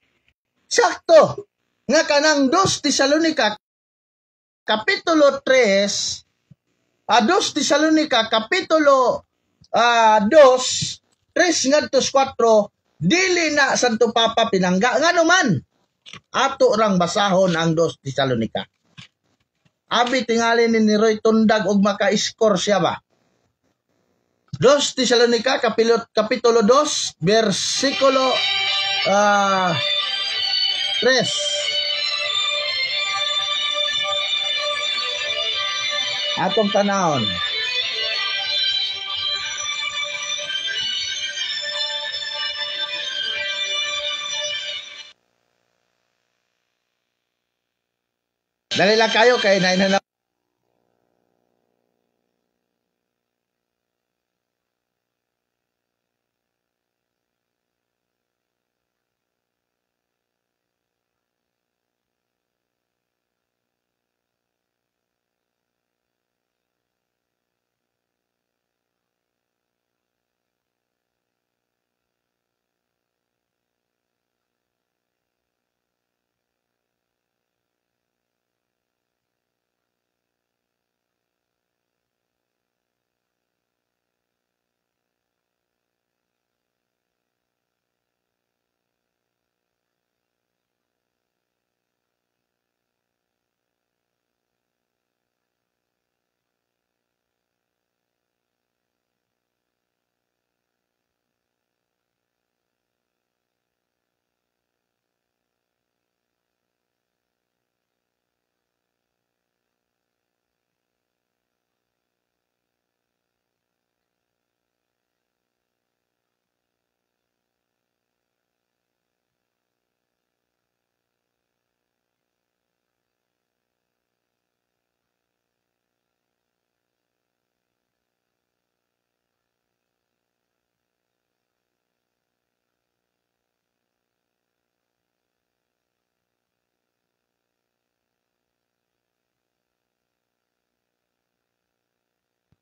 Sakto. Nga kanang 2 Tesalonica kapitulo 3 2 Tesalonica kapitulo 2 3 ngadto 4 dili na Santo Papa pinangga ngano man ato rang basahon ang 2 Tesalonica. Abi tingali ni Roy Tundag og maka-score siya ba. 2 Tesalonica kapitulo 2 versikulo 3. Atong tanawon. Dali lang kayo kay nainanaw.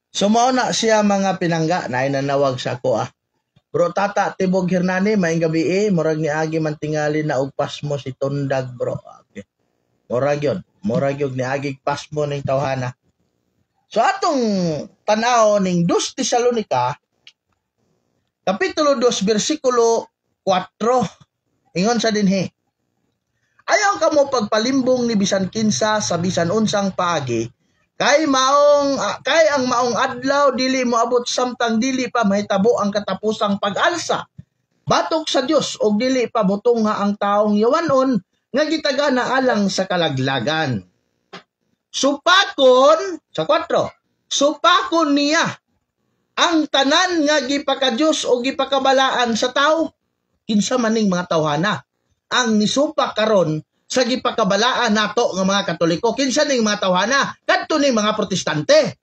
So mao na siya mga pinangga na inanawag sa ako Bro tata tibog Hernani maayong gabi murag ni agi man tingali na og pasmo si Tundag bro. Okay. Murag yun ni agi pasmo ning tawhana. So atong tan-aw ning 2 Tesalonica kapitulo 2 bersikulo 4 ingon sa dinhi. Ayaw ka mo pagpalimbong ni bisan kinsa sa bisan unsang paagi kay ang maong adlaw dili mo abot samtang dili pa mahitabo ang katapusang pag-alsa batok sa Dios og dili pa butong nga ang taong yawanon nga gitagana alang sa kalaglagan. supakon sa 4. Supakon niya ang tanan nga gipakadyos o gipakabalaan sa tao. Kinsa maning mga tawhana ang nisupak karon sa gipakabalaan nato nga mga Katoliko. Kinsa ning mga tawhana? Kadto ning mga Protestante.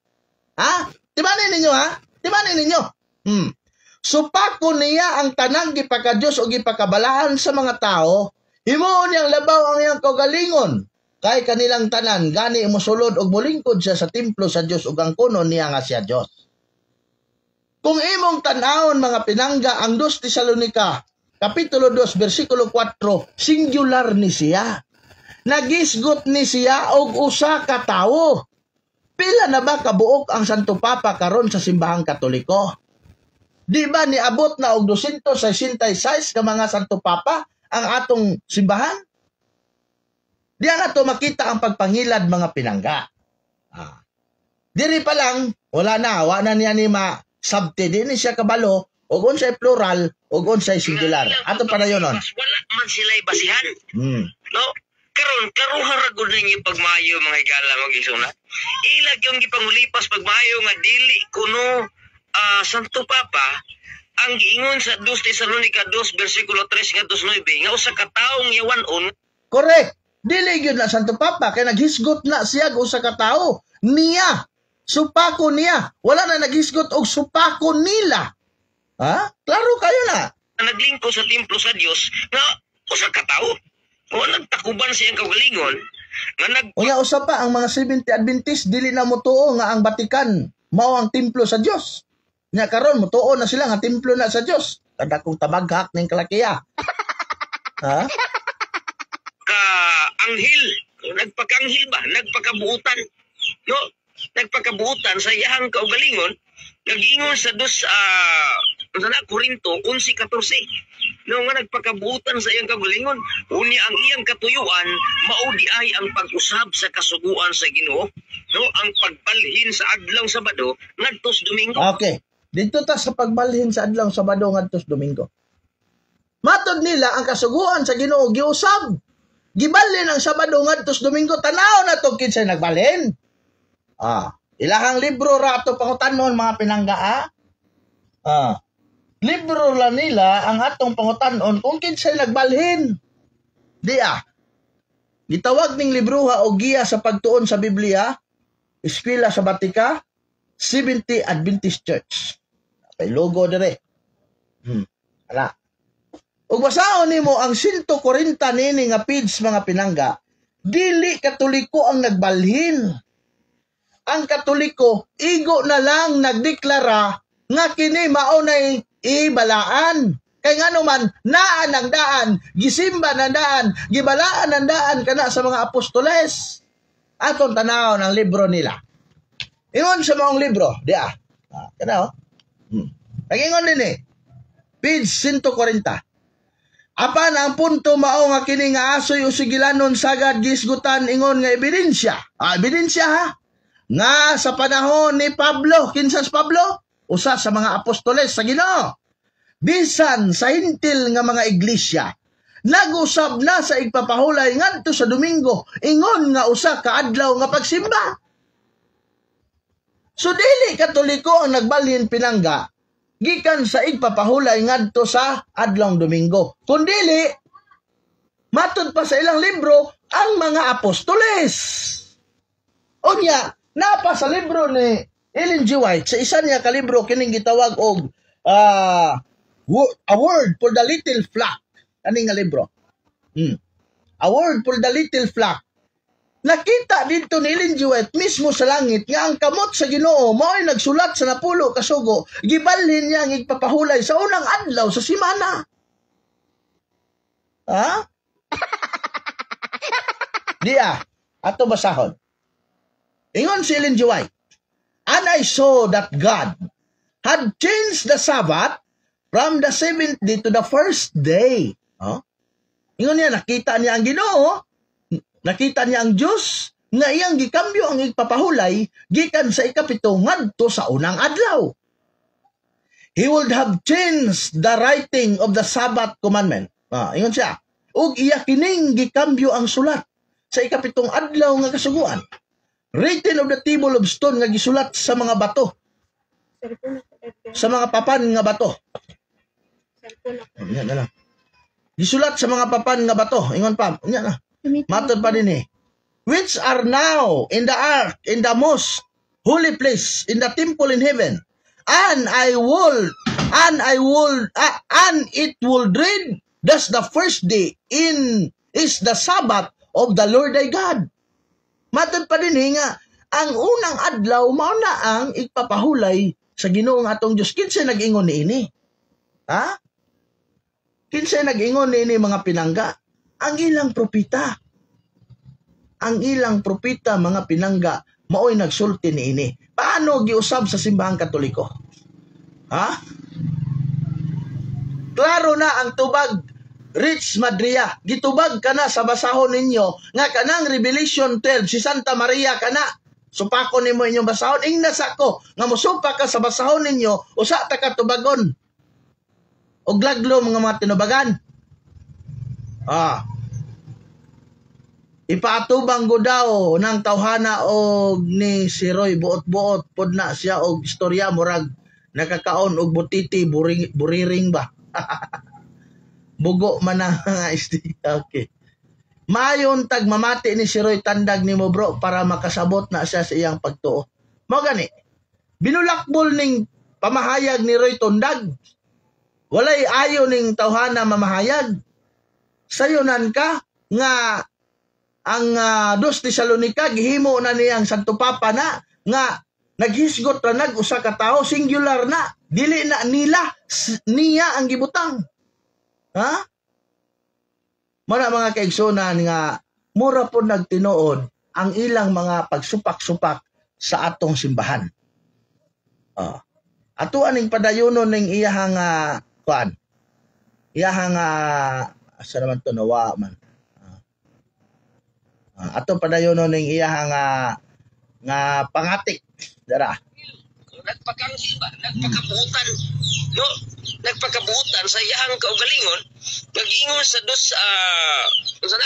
Ha? Tibanin ninyo ha? Tibanin ninyo. Supakon niya ang tanang gipakadyos o gipakabalaan sa mga tao. Himuon niyang labaw ang iyang kaugalingon. Kay kanilang tanan gani mosulod og molingkod siya sa templo sa Dios ug ang kunon niya nga siya Dios. Kung imong tan-awon mga pinangga ang 2 Tesalonica Kapitulo 2, versikulo 4, singular ni siya. Nagisgot ni siya og usa ka tawo. Pila na ba kabuok ang Santo Papa karon sa simbahang Katoliko? Di ba niabot na og 266 ka mga Santo Papa ang atong simbahan? Diyan nato makita ang pagpangilad mga pinangga. Diri pa lang, wala na niya ni ma-sabte. Di ni siya kabalo, og unsay plural, og unsay singular. Ato pa na yun nun. Wala man sila'y basihan. No? Karon haragod na yung pagmayo mga igala mag-isuna. Ilag yung gipangulipas pagmayo nga dili kuno Santo Papa ang giingon sa 2 Tesalonica 2 versikulo 3 nga 9 nga usa ka taong yawanon. Correct. Dili gyud na Santo Papa kay naghisgot na siya og usa ka tawo. Niya. Supako niya. Wala na naghisgot og supako nila. Ha? Klaro kayo na. Naglingko sa templo sa Dios nga usa ka tawo. O nagtakuban siyang kaugalingon nga Unya usa pa ang mga 70 Adventist dili na motuo nga ang Vatican mao ang templo sa Dios. Nya karon motuo na sila nga templo na sa Dios. Kada kong tabaghak ning kalakiya. Ha? Ka anghel, nagpakaanghel ba, nagpakabuutan. No? Nagpakabuutan sa iyang kaugalingon, nag-ingon sa 2 Korinto 11:14. No nga nagpakabuutan sa iyang kaugalingon, uni ang iyang katuyuan mao di ay ang pag-usab sa kasuguan sa Ginoo, no, ang pagbalhin sa adlaw Sabado ngadtos Domingo. Okay. Dito ta sa pagbalhin sa adlaw Sabado ngadtos Domingo. Matod nila ang kasuguan sa Ginoo giusab. Gibalhin ang Sabado ngadtos Domingo, tanaw na to kinsay nagbalhin. Ilahang libro rato pangutanon mga pinangga. Libro la nila ang atong pangutanon kung kinsay nagbalhin. Gitawag ning libruha o giya sa pagtuon sa Biblia, Eskwela Sabatika, 70 Adventist Church. May logo dire. Ala. Ug basahon nimo ang 140 nini nga page mga pinangga, dili Katoliko ang nagbalhin. Ang Katoliko igo na lang nagdeklara nga kini mao nay ibalaan. Kay ngano man naan ang daan, gisimba ng daan, gibalaan ang daan kana sa mga apostoles. Aton tanaw ng libro nila. Ingon sa maong libro, kana Nagingon din page 140. Apan ang punto mao nga kini nga asoy usigilanon sagad gisgutan ingon nga ebidensya. Ebidensya ha? Nga sa panahon ni Pablo, kinsas Pablo? Usa sa mga apostoles sa Ginoo. Bisan sa hintil nga mga iglesia, nag-usab na sa igpapahulay ngadto sa Domingo, ingon nga usa ka adlaw nga pagsimba. So dili Katoliko ang nagbalhin pinangga, gikan sa igpapahulay ngadto sa adlaw Domingo. Kundili, matod pa sa ilang libro, ang mga apostoles. Unya, napa sa libro ni Ellen G. White, sa isa niya kalibro kining gitawag og A Word for the Little Flock. Ani nga libro? A Word for the Little Flock. Nakita dito ni Ellen G. White mismo sa langit nga ang kamot sa Ginoo mao'y nagsulat sa napulo kasugo, gibalhin niya ang igpapahulay sa unang adlaw sa simana. Ha? Ato basahon. Ingon si Ellen G. White, and I saw that God had changed the Sabbath from the 7th day to the first day. Ingon niya, nakita niya ang Ginoo, nakita niya ang Diyos, nga iyang gikambyo ang igpapahulay, gikan sa ikapito ngadto sa unang adlaw. He would have changed the writing of the Sabbath commandment. Ingon siya, ug iya kining gikambyo ang sulat sa ikapitong adlaw nga kasuguan. Written of the table of stone nga gisulat sa mga bato. Sa mga papan nga bato. Yan na lang. Gisulat sa mga papan nga bato. Ingon pa. Yan na. Matod pa din which are now in the ark, in the most holy place, in the temple in heaven. And it will read, thus the first day is the Sabbath of the Lord thy God. Matod pa din nga, ang unang adlaw, mauna ang ipapahulay sa Ginoong atong Diyos. Kinsa nag-ingon niini? Ha? Kinsa nag-ingon niini mga pinangga? Ang ilang propita. Ang ilang propita, mga pinangga, mao'y nagsulti niini. Paano giusab sa simbahang Katoliko? Ha? Klaro na ang tubag, Rich Madria. Gitubag ka na sa basahon ninyo nga kanang Revelation 12, si Santa Maria ka na. Supakon nimo inyong basahon. Ingnas ako nga musupa ka sa basahon ninyo, usa ta ka tubagon. O glaglo mga tinubagan. Ipaatubang ko daw ng tawhana og ni si Roy buot-buot pod na siya og istorya murag nakakaon og butiti buriring ba. Bugo man nga istorya. Okay. Mayon tag mamati ni si Roy tandag nimo bro para makasabot na siya sa iyang pagtuo. Mao gani. Binulakbol ning pamahayag ni Roy Tundag. Walay ayo ning tawhana mamahayag. Sayonan ka nga ang 2 Tesalonica gihimo na niyang Santo Papa na nga naghisgot ra nag-usa ka tawo singular na dili na niya ang gibutang. Ha? Mara mga kaigsunan nga mura po nagtinuod ang ilang mga pagsupak-supak sa atong simbahan. Ato aning padayonon ning iyahang kuan. Iyahang asa naman to nawa man. Ato padayonon ning iyahang nga pangatik dara. Nagpakanghil ba? Nagpakabutan. No? Nagpakabutan sa iyang kaugalingon. Nag-ingon sa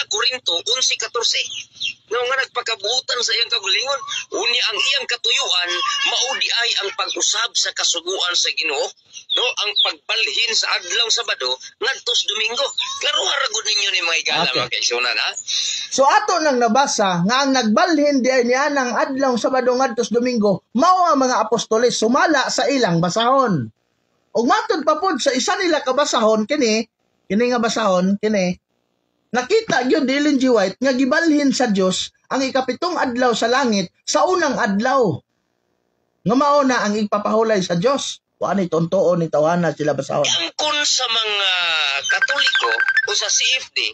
Korinto 11:14. No nga nagpakabutan sa iyang kaugalingon. Unya ang iyang katuyuan maudi ay ang pag-usab sa kasuguan sa Ginoo. No, ang pagbalhin sa adlaw Sabado ngadtos Domingo. Klaro haragod ninyo ni mga igala mga kaigsunan ha. So ato nang nabasa nga ang nagbalhin di ay niya ng adlaw Sabado ngadtos Domingo mao ang mga apostoles sumala sa ilang basahon. Ug matod pa pod sa isa nila ka basahon kini nga basahon kini nakita gyud Ellen G. White nga gibalhin sa Dios ang ikapitong adlaw sa langit sa unang adlaw. Nga mao na ang ipapahulay sa Dios. Kuan tontoon ni tawana sila basahon. Angkon sa mga Katoliko o sa CFD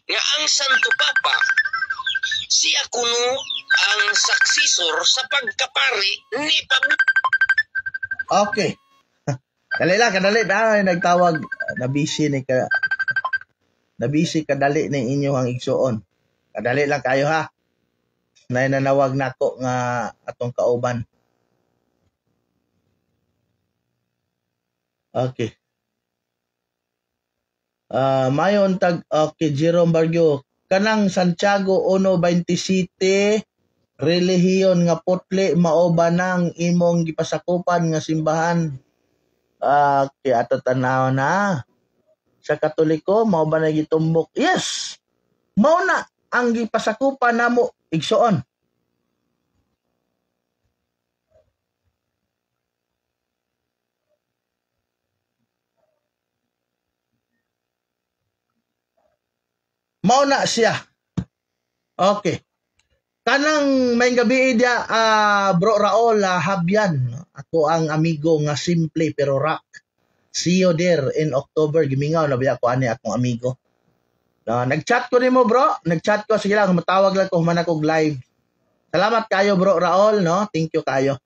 nga ang Santo Papa siya kuno ang saksisor sa pagkapari ni Okay. Kadali ba nagtawag nabisi kadali ni inyo ang igsuon. Kadali lang kayo ha. Nanawag nako nga atong kauban. Okay. Mayon tag okay Jerome Bargyo kanang Santiago 1:27 relihiyon nga putli mao ba nang imong gipasakupan nga simbahan. Okay, ato tanaw na sa Katoliko mao ba na gitumbok? Yes. Mao na ang gipasakupan namo igsuon. Mao na siya. Okay. Kanang may gabi dia Bro Raul Habyan. Ako ang amigo nga simple pero rock. See you there in October. Gimingaw na ba ako ani akong amigo. Nag-chat ko nimo bro. Nag-chat ko sige lang matawag lang ko human ako live. Salamat kayo Bro Raul no. Thank you kayo.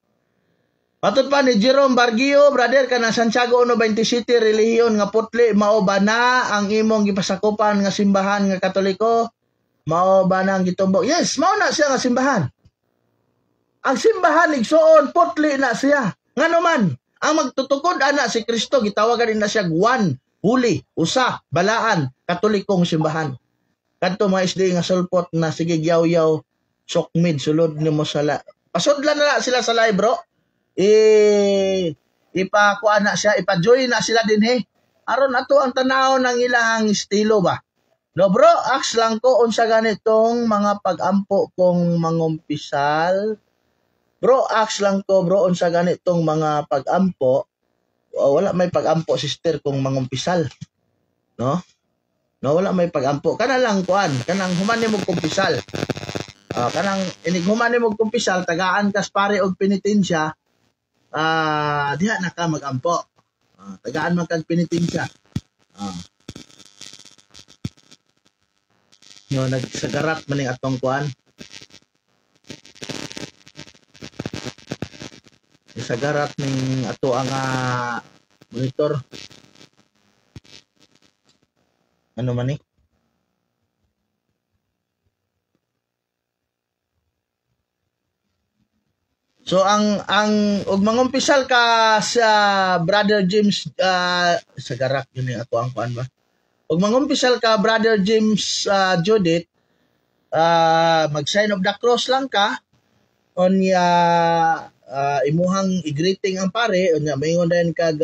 Matod pa ni Jerome Bargio, brother ka na Santiago 1:27 relihiyon nga putli mao ba na ang imong gipasakupan nga simbahan nga Katoliko? Mao ba na ang gitumbok? Yes, mao na siya nga simbahan. Ang simbahan igsuon putli na siya. Ngano man, ang magtutukod ana si Kristo gitawagan na siya one, huli, usa, balaan, Katolikong simbahan. Kadto mga SD nga sulpot na sige yaw-yaw Sokmid, sulod nimo sa pasudlan na sila sa live, bro. Ipakuha na siya, ipa-join na sila din, he. Aron ato ang tanaw ng ilang estilo ba. No, bro, ask lang ko unsa ganitong mga pag-ampo kong mangumpisal. Bro, ask lang ko, bro, unsa ganitong mga pag-ampo. Wala may pag-ampo, sister, kung mangumpisal. No? No, wala may pag-ampo. Kana lang kuan, kanang human nimo kumpisal. Kanang inighuman nimo kumpisal, tagaan kas pare og penitensya. Diha na ka mag-ampo. Tagaan man kag penitensya. No, nagsagarat man ning atong kuan. Isagarat ning ato ang monitor. Ano man ni? So ang ug mangumpisal ka sa Brother James sagarat yun yung ato ang kuan ba? Ug mangumpisal ka Brother James Judith, mag-sign of the cross lang ka onya imuhang i-greeting ang pare onya maingon din kag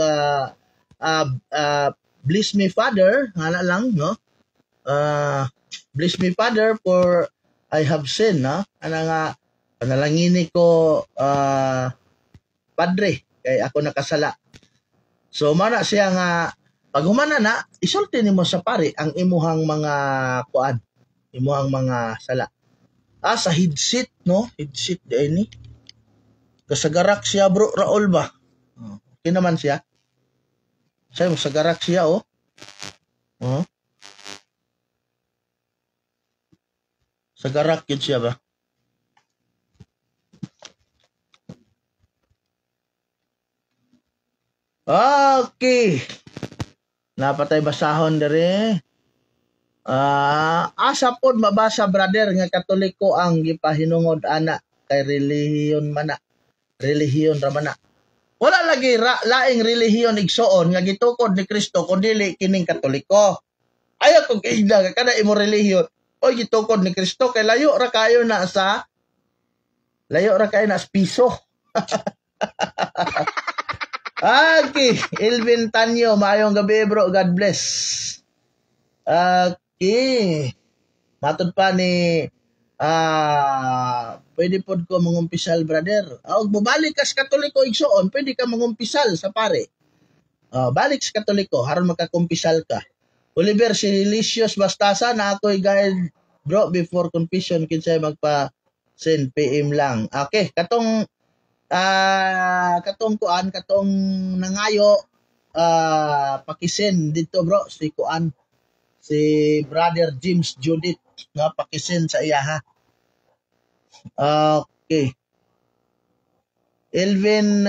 bless me Father, ngana lang, no? Bless me Father for I have sinned, no? Ana nga panalangini ko Padre kay ako nakasala. So mana siya nga pag humana na isulti nimo sa pare ang imuhang mga kuan, imuhang mga sala. Sa headset, no? Headset ni. Kasagarak siya, bro, Raul ba? Okay naman siya. Siya sagarak siya, oh. Sagarak yun siya ba? Okay. Napatay basahon dere. Asa pod mabasa, brother, nga Katoliko ang gipahinungod ana kay relihiyon man na. Relihiyon ra man na. Wala lagi laing relihiyon igsoon nga gitukod ni Kristo kun dili kining Katoliko. Ayaw kong kaigda kada imo relihiyon o gitukod ni Kristo kay layo ra kayo na sa piso. Okay, Elvin Tanyo, maayong gabi, bro. God bless. Okay. Matod pa ni pwede pod ko mangumpisal, brother. Og mobalik ka sa Katoliko igsoon, pwede ka mangumpisal sa pare. Balik sa Katoliko aron makakumpisal ka. Oliver Silicius Bastasa na ako'y guide, bro, before confession kinsay magpa send PM lang. Okay, katong nangayo pakisen dito, bro, si Brother James Judith nga pakisen sa iya, ha. Okay. Elvin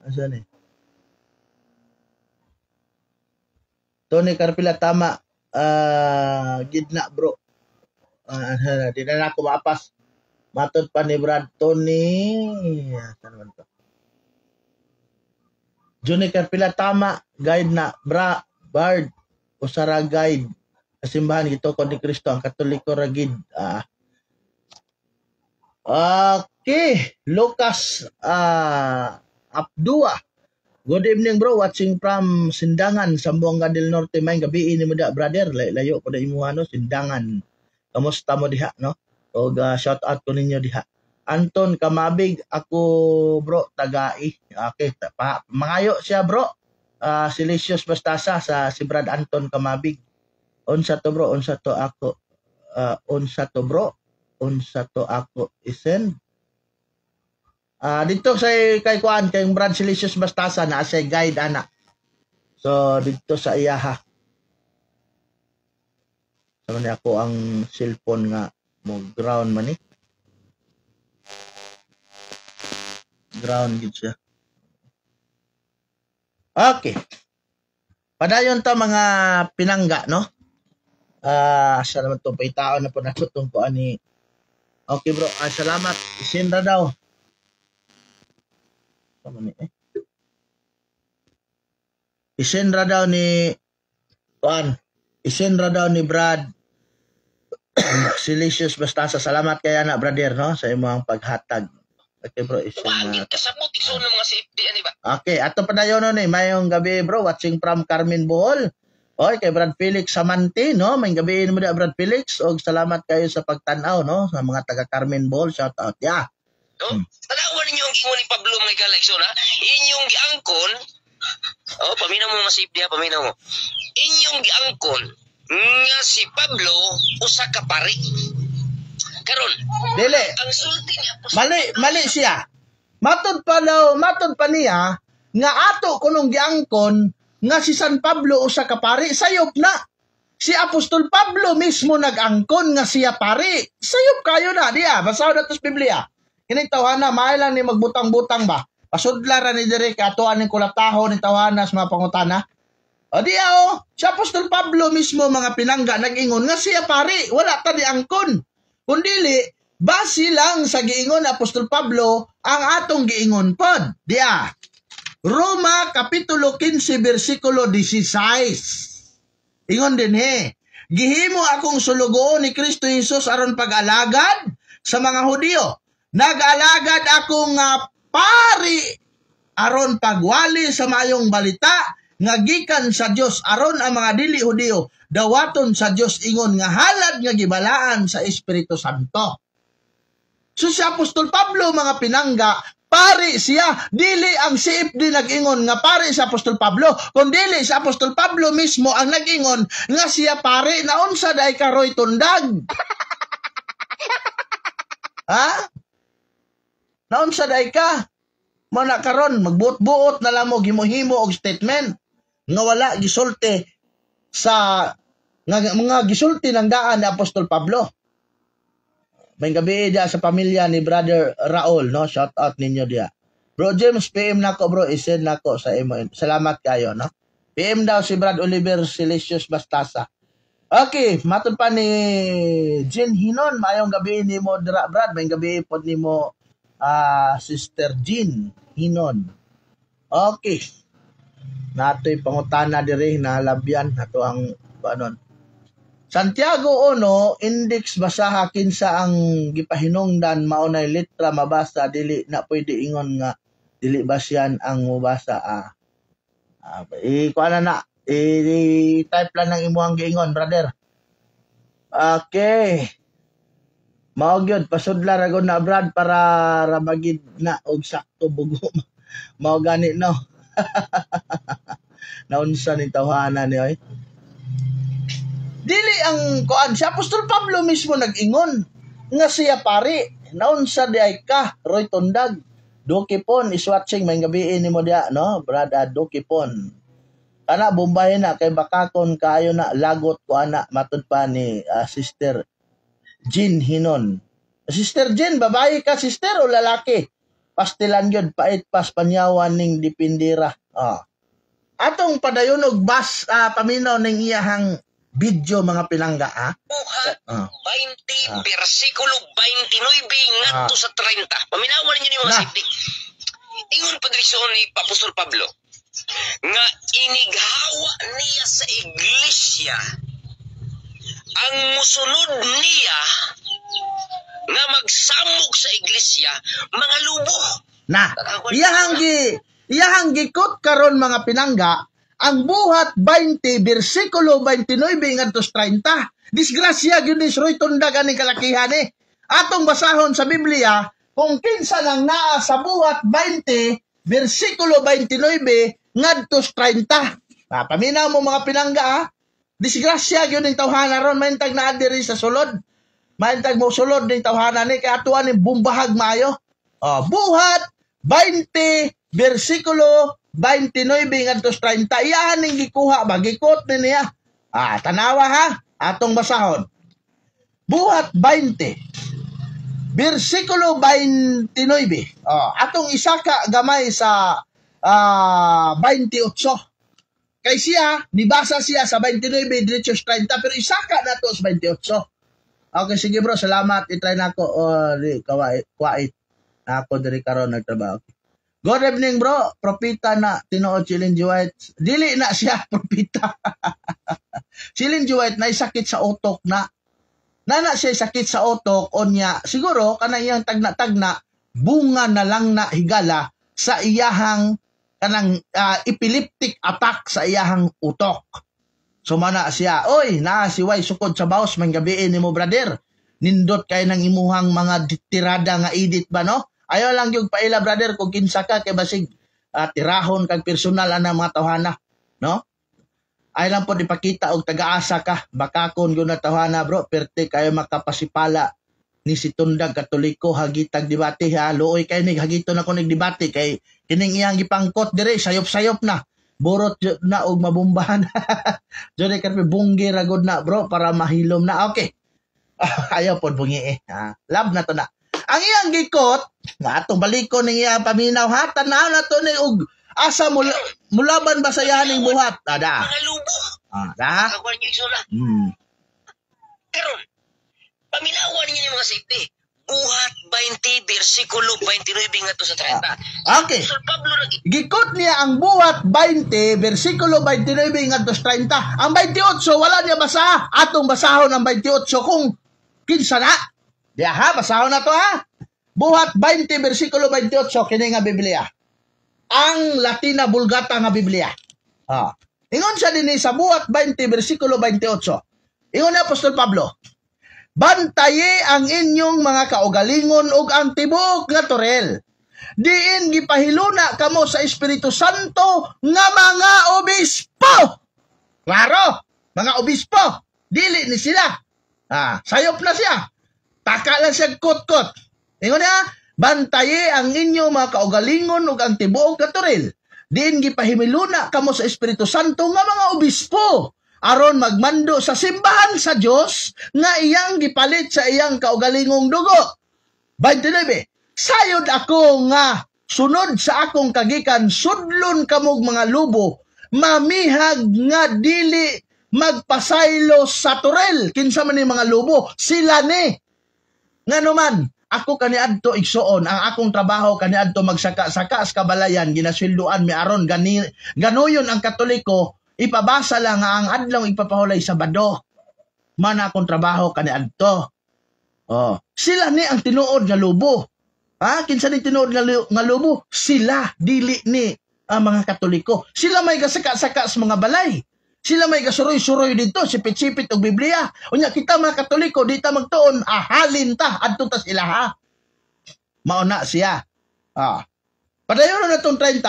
asan Tony Carpila, tama. Gidna, bro. Di na ako maapas. Matod pa ni Brad Tony. Saan naman to? Johnny Carpila, tama. Guide na. Bard. Usara guide. Kasimbahan ito ko ni Kristo. Ang Katoliko ragid. Okay. Lucas Abdua. Good evening, bro. Watching from Sindangan, Zamboanga del Norte. May gabi ni mo da, brother. Layo ko na imuha, no? Sindangan. Kamusta mo diha, no? O shout out ko ninyo diha. Anton Kamabig, ako, bro, tagai. Okay, mangayo siya, bro. Silicius Bastasa sa si Brad Anton Kamabig. Unsa to, bro? Unsa to ako? Unsa to, bro? Unsa to ako isend? Dito sa kay Kuan, kay Brad Silicius Bastasa na sa guide ana. So dito sa iya, ha. Sama ni ako ang cellphone nga mo ground man ni. Ground gid siya. Okay. Padayon ta mga pinangga, no? Asa naman to paitaon na po nato tong kuan ni. Okay, bro. Salamat. Isinra daw. Isinra daw ni Brad Silicious Bastasa, salamat kaya na brother no sa imong paghatag. Okay bro, Wagin kasabot iso ng mga safety ani ba? Okay, ato pa dayon no ni mayong gabi bro, watching from Carmen Bohol. Oy, kay Brad Felix Samante no, may gabi mo da Brad Felix og salamat kayo sa pagtan-aw no sa mga taga Carmen Bohol, shout out ya. No? Tanawan ninyo ang ingon ni Pablo mga galakson ha. Inyong giangkon. Oh, paminaw mo mga safety ha, paminaw mo. Inyong giangkon nga si Pablo usa ka pari. Karon, Dili, ang sulti niya mali siya. Matod pa niya nga ato kunong giangkon nga si San Pablo usa ka pari, sayop na. Si Apostol Pablo mismo nag-angkon nga siya pari. Sayop kayo na diya, basaw na tos Biblia. Kini tawhana maay lang ni magbutang-butang ba. Pasudla ra ni diri ka atuan ni kulataho ni tawhana sa mga pangutana. O diya si Apostol Pablo mismo mga pinangga nag-ingon nga siya pari, wala ta di angkon. Kundili base lang sa giingon ni Apostol Pablo ang atong giingon pod. Diya. Roma kapitulo 15 bersikulo 16. Ingon din gihimo akong sulugoon ni Kristo Jesus aron pag-alagad sa mga Hudiyo. Nag-alagad ako nga pari aron pagwali sa mayong balita nga gikan sa Dios aron ang mga dili Hudiyo dawaton sa Dios ingon nga halad nga gibalaan sa Espiritu Santo. So si Apostol Pablo mga pinangga, pari siya, dili ang CFD nag-ingon nga pari sa Apostol Pablo, kundi dili sa Apostol Pablo mismo ang nag-ingon nga siya pari, naunsa dahi karoy tundag. Ha? Naunsa dahi ka? Mana karon magbuot-buot na lang mo gimo-himo og statement nga wala gisulti sa mga gisulti ng daan ni Apostol Pablo. May gabi dia sa pamilya ni Brother Raul, no? Shout out ninyo dia. Bro James, PM nako bro, isend nako sa imo. Salamat kayo, no? PM daw si Brad Oliver Silicious Bastasa. Okay, matod pa ni Jen Hinon, mayong gabi ni mo Brad, may gabi pod nimo Sister Jean Hinon. Okay. Natoy pangutana diri na labyan nato ang panon. Santiago 1, index basaha kinsa ang gipahinungdan maunay litra mabasa dili na pwede ingon nga dili basyan ang mubasa kuana na type lang ng imuhang giingon brother. Okay. Mao gyud pasudla ra gud na Brad para ramagid na og sakto bugo. Mao gani no. Naunsa ni tawhana ni oy. Dili ang kuan si Apostol Pablo mismo nag-ingon nga siya pari. Naunsa di ay ka Roy Tundag. Dokipon is watching may gabi ni mo dia no, Brad Dokipon. Kana bombahin na kay bakakon kayo na lagot ko ana matud pa ni Sister Jean Hinon. Sister Jean, babae ka sister o lalaki? Pastilan yun, pait pas panyawan ning dipindira. Atong padayon og paminaw ning iyahang video mga pinangga Buhat 20 bersikulo 29 ngadto sa 30. Paminawan ninyo ni mga safety. Ingon pa ni Apostol Pablo nga inighawa niya sa iglesia ang musunod niya nga magsamok sa iglesia mga lubo. Na, iyahang gikot karon mga pinangga ang buhat 20 bersikulo 29 ngadto 30. Disgrasya gyud ni Roy Tundag ani kalakihan ni. Atong basahon sa Biblia kung kinsa nang naa sa buhat 20 bersikulo 29 ngadto 30. Paminaw mo mga pinangga disgrasya gyud ning tawhana ron maintag naa diri sa sulod. Maintag mo sulod ning tawhana ni kay atuan ni bumbahag maayo. Buhat 20 bersikulo 29 ngadto 30 iyahan ning gikuha ba gikot ni niya. Tanawa ha atong basahon. Buhat 20 bersikulo 29. Atong isaka gamay sa 28. Kay siya, nibasa siya sa 29, diretso 30, pero isaka na to sa 28. Okay, sige bro, salamat. I-try na ako. Kwait. Ako diri karon nagtrabaho. Good evening bro, propita na tinuod si Ellen G. White. Dili na siya propita. Si Ellen G. White na sakit sa utok na. nana siya sakit sa utok o niya, siguro kana iyang tagna-tagna, bunga na lang na higala sa iyahang kanang epileptic attack sa iyahang utok. So mana siya, oy, na si Way sukod sa baos man gabiin nimo brother. Nindot kay nang imuhang mga tirada nga edit ba no? Ayaw lang yung paila brother kung kinsa ka kay basig tirahon kag personal ana mga tawhana, no? Ay lang po ipakita og taga-asa ka, bakakon gyud na tawhana bro, perte kayo makapasipala ni si Tundag Katoliko hagitag debate ha, luoy kay nig hagito na ko nig debate kay kining iyang gipangkot dire sayop-sayop na. Borot na og mabumbahan. Jode karpe bunggi ragod na bro para mahilom na. Okay. Ayaw po bungi love na to na. Ang iyang gikot, nga atong balikon ng iyang paminaw ha, tanaw na to ni og asa mulaban ba sa yaning buhat? Ada. Mga lubo. Da. Kakuan niyo isula. Karon, paminawan niyo yung mga safety. Buhat 20, versikulo 29 nga to sa 30. Okay. Apostol Pablo Gikot niya ang buhat 20, versikulo 29 ngadto sa 30. Ang 28 wala niya basa. Atong basahon ang 28 kung kinsa na. Diya ha, basahon na to ha. Buhat 20, versikulo 28 kini nga Biblia. Ang Latina Vulgata nga Biblia. Ingon siya din sa buhat 20, versikulo 28. Ingon ni Apostol Pablo, bantaye ang inyong mga kaugalingon ug ang tibuok nga torel. Diin gipahiluna kamo sa Espiritu Santo nga mga obispo. Klaro, mga obispo. Dili ni sila. Sayop na siya. Taka lang siya kot-kot. Ingon niya, bantaye ang inyong mga kaugalingon ug ang tibuok nga torel. Diin gipahimiluna kamo sa Espiritu Santo nga mga obispo. Aron magmando sa simbahan sa Dios nga iyang gipalit sa iyang kaugalingong dugo. 29. Sayod ako nga sunod sa akong kagikan sudlon kamog mga lubo mamihag nga dili magpasaylo sa turel. Kinsa man ni mga lubo? Sila ni. Nganuman ako kaniadto igsuon ang akong trabaho kaniadto magsaka-saka sa kabalayan ginasweldoan mi aron ganuyon ang Katoliko. Ipabasa lang nga ang adlaw ipapahulay Sabado. Man akong trabaho kaniadto. Sila ni ang tinuod nga lubo. Kinsa ni tinuod nga lubo? Sila, dili ni ang mga Katoliko. Sila may gasaka-saka sa mga balay. Sila may gasuroy-suroy dito, sipit-sipit og Biblia. Unya kita mga Katoliko, di ta magtuon, ahalin ta, adto ta sila ha. Mauna siya. Padayon na itong 30.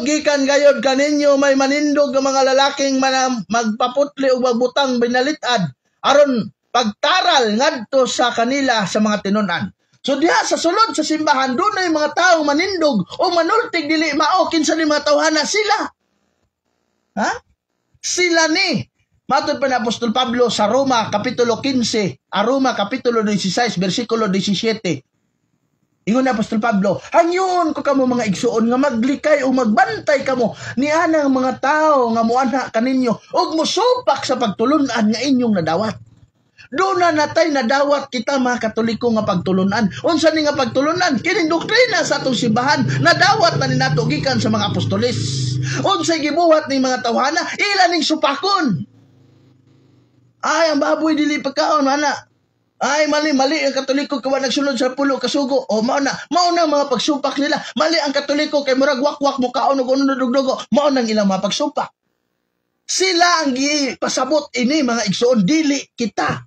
Gikan gayod kaninyo may manindog ng mga lalaking magpaputli o magbutang binalitad aron pagtaral ngadto sa kanila sa mga tinunan. So diha sa sulod sa simbahan doon ay mga taong manindog o manultig dili mao kinsa ni mga tawhana sila. Sila ni. Matod pa ni Apostol Pablo sa Roma kapitulo 15, Roma kapitulo 16 bersikulo 17. Ingon na Apostol Pablo, hangyon ko kamo mga igsuon nga maglikay o magbantay kamo ni anang mga tao nga muanha kaninyo ug mosupak sa pagtulunan nga inyong nadawat. Doon na natay nadawat kita mga Katoliko nga pagtulunan. Unsa ni nga pagtulunan? Kining doktrina sa atong simbahan nadawat na ni nato gikan sa mga apostoles. Unsay gibuhat ning mga tawhana? Ila ning supakon. Ay ang baboy dili pagkaon ana. Ay, mali ang Katoliko kawa nagsulod sa pulo kasugo. Mao na mga pagsupak nila. Mali ang Katoliko kay murag wakwak mo kaon og unod-dugo. Mao nang ilang mga pagsupak. Sila ang gipasabot ini mga igsoon dili kita.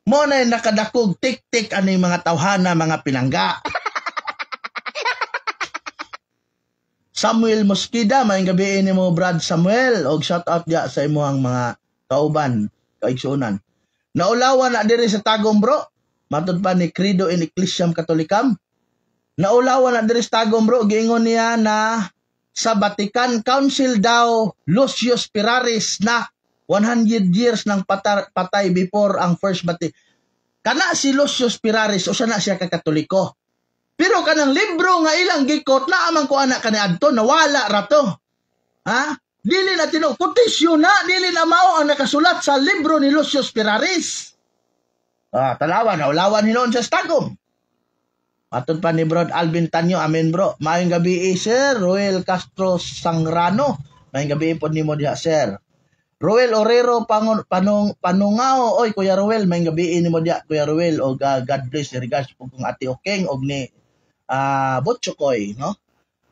Mao na nakadakog tik-tik ani mga tawhana mga pinangga. Samuel Mosquida, maayong gabi ni mo Brad Samuel. Og shout out dia sa imuhang mga kauban, kaigsuonan. Naulawan na diri sa Tagum bro. Matod pa ni Credo in Ecclesiam Catholicam. Naulawan na diri sa Tagum bro. Giingon niya na sa Vatican Council daw Lucius Piraris na 100 years ng patay before ang First Vatican. Kana si Lucius Piraris o siya na siya kakatoliko. Pero kanang libro nga ilang gikot na amang ko anak kaniadto nawala rato. Dili na kotisyon na, dili na mao ang nakasulat sa libro ni Lucius Piraris. Naulawan hinoon sa Tagum. Atod pa ni Bro Alvin Tanyo, amen bro. Maayong gabi sir, Roel Castro Sangrano. Maayong gabi po ni mo diha sir. Roel Orero Panungao. Oy, Kuya Roel, may gabi ni mo diya, Kuya Roel. O God bless, regards po kung Ate Okeng, o ni Botchokoy, no?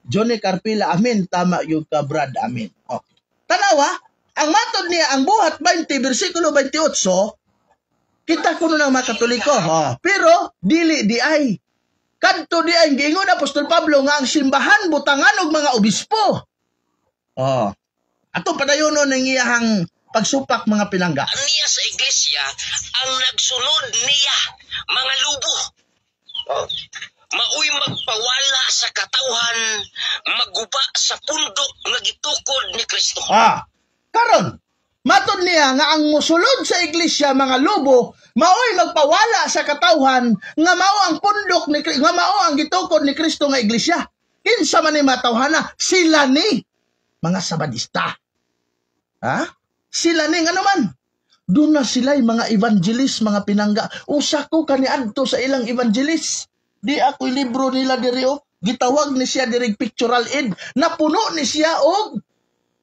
Johnny Carpila, amin, tama yung ka, Brad, amin. Okay. Tanawa, ang matod niya, ang buhat 20, versikulo 28, kita kuno ng mga Katoliko. Pero, dili di ay. Kadto di ay, giingon Apostol Pablo nga ang simbahan butangan og mga obispo. Ato padayonon ng iyahang pagsupak mga pinangga. Niya sa iglesia, ang nagsunod niya, mga lubo. Mauy magpawala sa katawhan, maguba sa pundok nga gitukod ni Kristo. Karon, matod niya nga ang musulod sa iglesia mga lobo, maoy magpawala sa katawhan nga mao ang pundok ni nga mao ang gitukod ni Kristo nga iglesia. Kinsa man ni matawhana? Sila ni mga Sabadista. Sila ni ano man? Doon na sila'y mga evangelist, mga pinangga. Usa ko kaniadto sa ilang evangelist. Di ako'y libro nila diri gitawag ni siya diri pictorial aid. Napuno ni siya og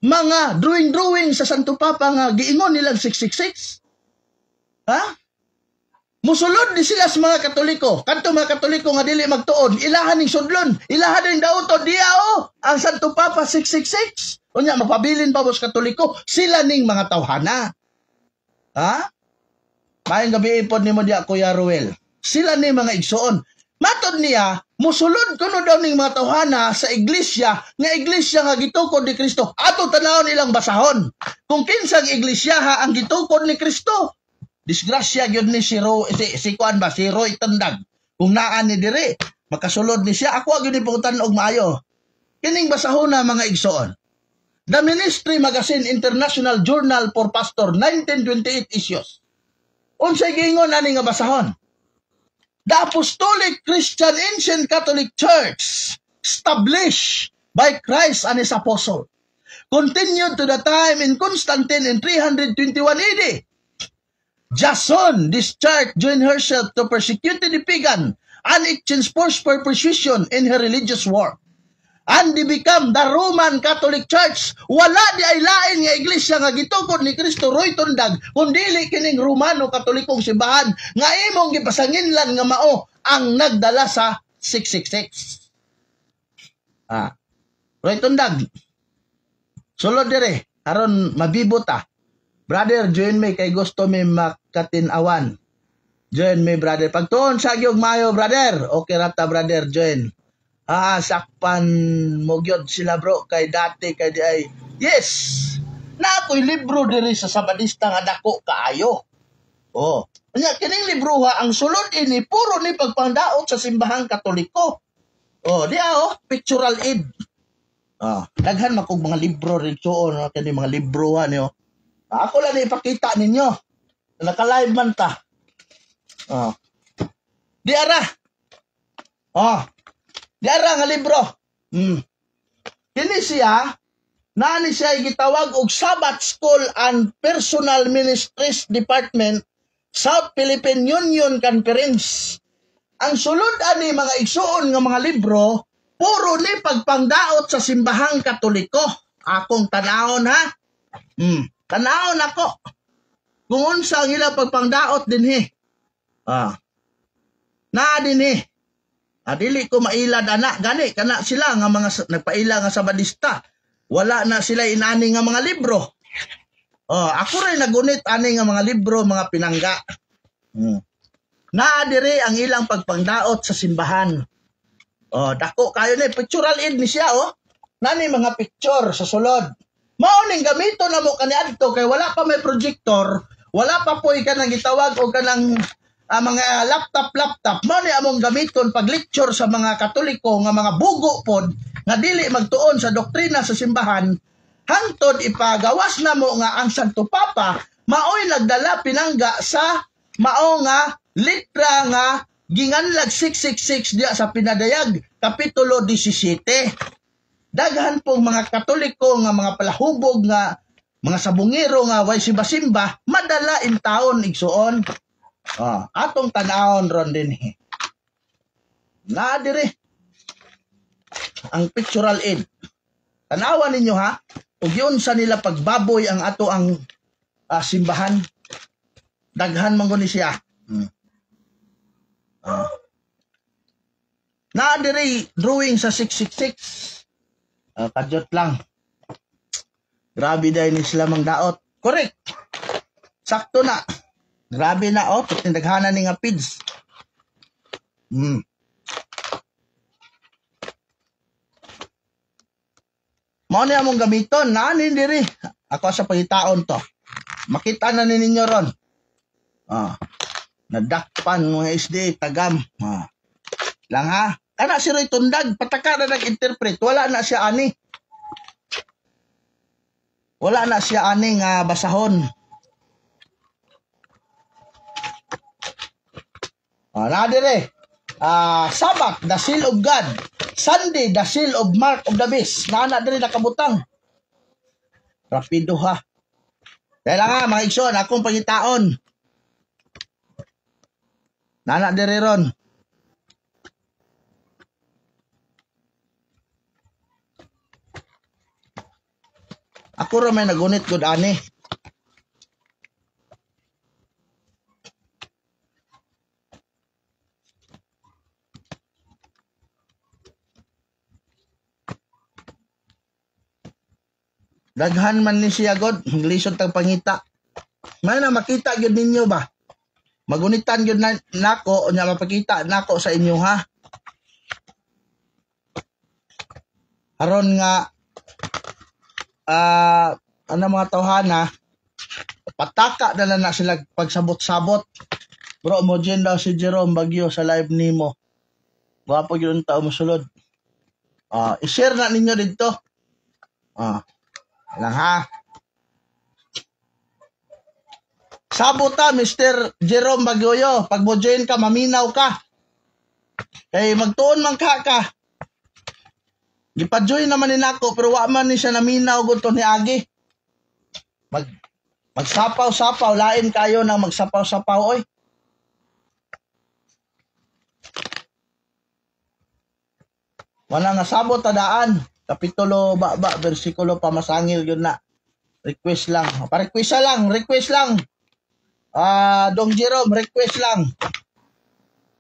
mga drawing sa Santo Papa nga giingon nilang 666. Musulod ni sila sa mga Katoliko. Kadto mga Katoliko nga dili magtuon, ilahan ning sudlon, ilahan ning dauto diya ang Santo Papa 666. Unya mapabilin pa bos Katoliko, sila ning mga tawhana. Maayong gabi ipod nimo diya Kuya Ruel. Sila ni mga igsoon. Matod niya, musulod kuno daw ning mga tawhana sa iglesia nga gitukod ni Kristo. Ato tanawon nilang basahon. Kung kinsang iglesia ang gitukod ni Kristo. Disgrasya gyud ni si Roy Tandag. Kung naa ni dire, makasulod ni siya. Ako gyud ni pangutan og maayo. Kining basahon na mga igsoon. The Ministry Magazine International Journal for Pastor 1928 issues. Unsay giingon ani nga basahon? The Apostolic Christian Ancient Catholic Church, established by Christ and His Apostle, continued to the time in Constantine in 321 AD. Jason, this church joined herself to persecute the pagan and exchange force for persuasion in her religious work. And they become the Roman Catholic Church. Wala di ay lain nga iglesia nga gitukod ni Kristo Roy Tundag, kundili kining Romano Katolikong simbahan nga imong gipasanginlan nga mao ang nagdala sa 666. Roy Tundag, sulod dire, aron mabibot Brother, join me kay gusto me makatinawan. Join me, brother. Pagtuon sa gyud mayo, brother. Okay rata, brother, join. Sakpan mo gyud sila bro kay dati kay di ay. Yes. Na ako'y libro diri sa Sabadista nga dako kaayo. Nya kining libro ang sulod ini puro ni pagpandaot sa simbahang Katoliko. Pictorial aid. Daghan makog mga libro rito kani mga libro niyo. Ako lang ipakita ninyo. Naka-live man ta. Di ara. Di ara nga libro. Kini siya, nani siya gitawag og Sabbath School and Personal Ministries Department, South Philippine Union Conference. Ang sulod ani mga igsuon nga mga libro, puro ni pagpangdaot sa simbahang Katoliko. Akong tanawon tanawon ako. Kung unsa ang ilang pagpangdaot dinhi. Dinhi. Dili ko mailad anak gani kana sila nga mga nagpaila nga Sabadista. Wala na sila inani nga mga libro. Ako rin nagunit ani nga mga libro, mga pinangga. Dire ang ilang pagpangdaot sa simbahan. Dako kayo ni pictorial aid ni siya Nani mga picture sa sulod. Mao ning gamito na mo kaniadto kay wala pa may projector, wala pa poy kanang gitawag o kanang mga laptop mo ni among gamiton pag lecture sa mga Katoliko nga mga bugo pod nga dili magtuon sa doktrina sa simbahan hangtod ipagawas na mo nga ang Santo Papa maoy nagdala pinangga sa mao nga litra nga ginganlag 666 diya sa pinadayag kapitulo 17. Daghan pong mga Katoliko nga mga palahubog nga mga sabungero nga way simba-simba madala in taon igsuon. Atong tanawon ron din dire ang pictorial aid. Tanawan ninyo ug yun sa nila pagbaboy ang ato ang simbahan. Daghan man guni siya. Na diri drawing sa 666. Kadyot lang. Grabe dahil ni sila mang daot. Correct. Sakto na. Grabe na tindaghanan ni nga pids. Mao ni among gamiton, nani diri. Ako sa pangitaon to. Makita na ninyo ron. Nadakpan mga SD tagam. Lang ha. Kana si Roy Tundag, pataka na nag-interpret. Wala na siya ani. Wala na siya ani nga basahon. Na dire. Sabbath, the seal of God. Sunday, the seal of mark of the beast. Na dire nakabutang. Rapido ha. Kaya lang ha, mga igsoon, akong pangitaon. Na dire ron. Ako rin may nagunit good ani. Daghan man ni siya god, lisod tang pangita. May na makita gyud ninyo ba? Magunitan gyud nako nya mapakita nako sa inyo ha. Aron nga mga tawhana pataka na na sila pagsabot-sabot. Bro mo dyan daw si Jerome Bagyo sa live nimo. Wapo yun tao musulod. I-share na ninyo dito. Lang ha. Sabota Mr. Jerome Bagyo. Pag mo join ka maminaw ka. Kay magtuon man ka. Gipa-join naman ni nako pero wa man ni siya naminaw gusto ni Agi. Magsapaw-sapaw lain kayo nang magsapaw-sapaw oy. Wala nasabot tadaan. Kapitulo bersikulo pamasangil yun na. Request lang. Request lang. Dong Jerome, request lang.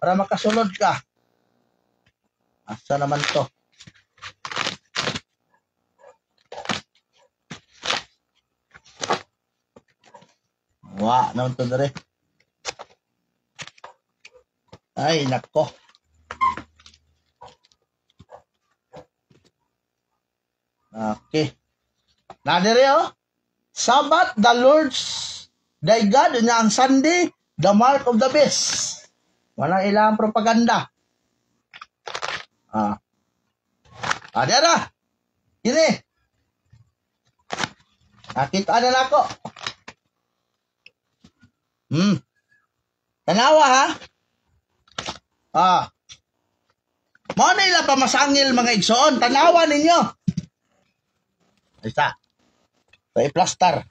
Para makasunod ka. Asa naman to? Naman to dere. Ay, nako. Okay. Nadere Sabbath, the Lord's thy God, na ang Sunday, the mark of the beast. Walang ilang propaganda. Adara. Ini. Nakita na ako. Tanawa ha. Mao na ila pamasangil mga igsoon. Tanawa ninyo. Isa. Sa plaster.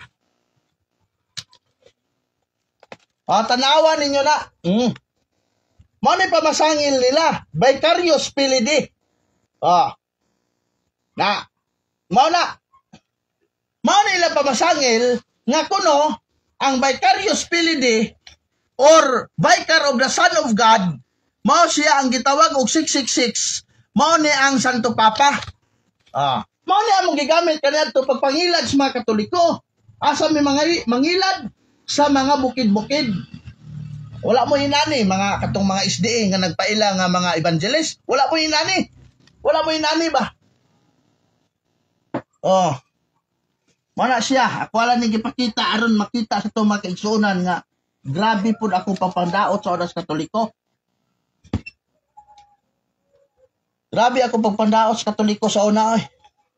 Tanawa ninyo na. Mao na pamasangil nila. Vicarious Pilidi. Mao na ila pamasangil nga kuno ang Vicarious Pilidi or Vicar of the Son of God, mao siya ang gitawag og 666. Mao ni ang Santo Papa. Mao ni among gigamit kaniadto pagpangilad sa mga Katoliko. Asa may mga mangilad sa mga bukid-bukid. Wala mo inani mga katong mga SDA nga nagpaila nga mga evangelist. Wala mo inani ba? Mana siya, ako wala nang gipakita aron makita sa itong mga kaigsunan nga grabe po ako papandaot sa oras Katoliko. Grabe ako pagpandaot sa Katoliko sa una.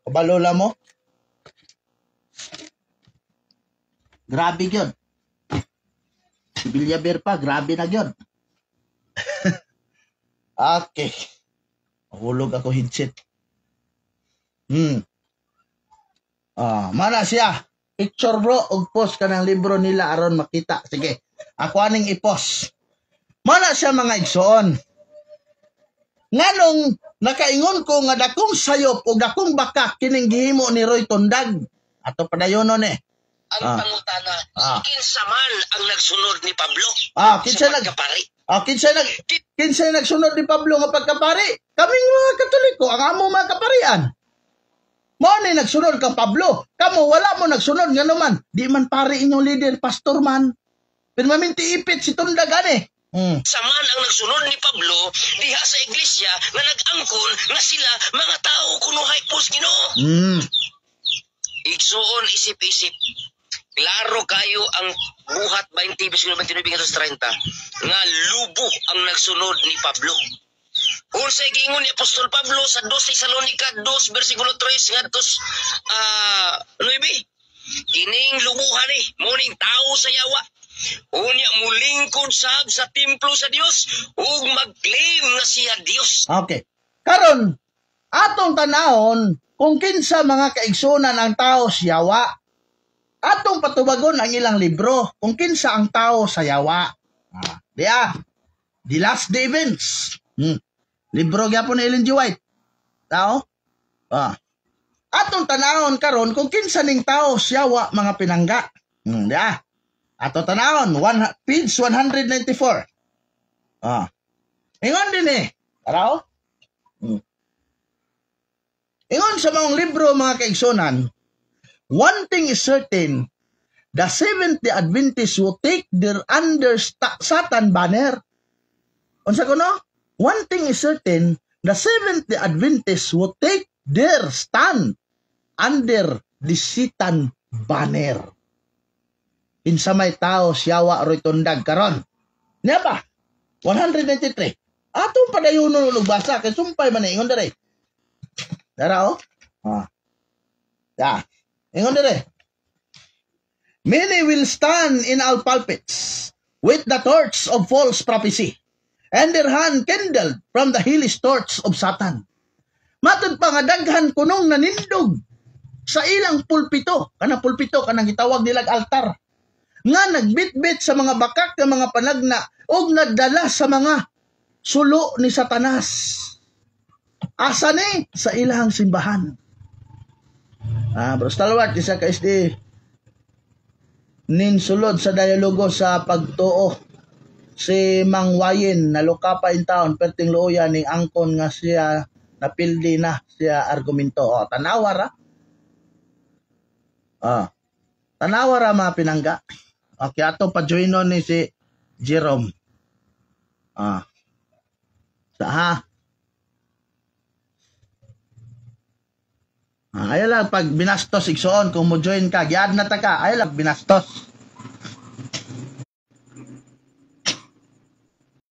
Kabalola mo. Grabe yun. Si Villaver pa, grabe na yun. Okay. Mahulog ako headset. Mana siya. Picture bro, og post ka ng libro nila aron makita. Sige, ako aning i-post. Mana siya mga igsoon. Nganong nakaingon ko nga dakong sayop o dakong baka kining gihimo ni Roy Tundag. Ato padayonon ang Ah. pangutana. Ah. Kinsa man ang nagsunod ni Pablo Kinsa sa nag pagkapari? kinsa nagsunod ni Pablo nga pagkapari? Kaming mga Katoliko, ang amo mga kaparian. Mo ni nagsunod kang Pablo. Kamo wala mo nagsunod nga naman. Di man pari inyong leader, pastor man. Pero maminti ipit si Tunda gani. Saman ang nagsunod ni Pablo diha sa iglesia nga nag-angkon nga sila mga tao kuno haipos Ginoo. Igsuon isip-isip. Klaro kayo ang buhat 20 bersikulo 29 hanggang 30 nga lubo ang nagsunod ni Pablo. Unsay giingon ni Apostol Pablo sa 2 Tesalonica 2 bersikulo 3 ngadtos 9. Kining lubuhan ni muning tao sa yawa. Unya mulingkod sab sa templo sa Dios ug mag-claim nga siya Dios. Okay. Karon atong tanahon kung kinsa mga kaigsunan ang tao sa yawa. Atong patubagon ang ilang libro kung kinsa ang tao sa yawa. The Last Day Events. Libro gyapon ni Ellen G. White. Tao? Atong tanahon karon kung kinsa ning tao sa yawa mga pinangga. Ato tanahon page 194. Ingon din Taraw? Ingon sa mga libro mga kaigsunan, one thing is certain, the Seventh-day Adventists will take their under Satan banner. Unsa kuno? One thing is certain, the Seventh-day Adventists will take their stand under the Satan banner. Kinsa may tao siyawa roy tundag karon. Niya ba? 193. Atong padayunon ug basa kay sumpay man ingon dere. Dara ingon dere. Many will stand in our pulpits with the torch of false prophecy and their hand kindled from the hellish torch of Satan. Matud pa nga daghan kunong nanindog sa ilang pulpito. Kanang pulpito kanang gitawag nilang altar. Nga nagbitbit sa mga bakak ng mga panagna o nagdala sa mga sulo ni Satanas. Asa ni? Sa ilang simbahan. Bro Stalwart, isa ka SD ninsulod sa dialogo sa pagtuo si Mang Wayin naluka pa in town perting luoya ning angkon nga siya napildi na siya argumento. Tanawara. Tanawara mga pinangga. Okay, ato pa joinon ni si Jerome. Ayaw lang pag binastos igsoon kung mo join ka, giad na ta ka, ayaw lang binastos.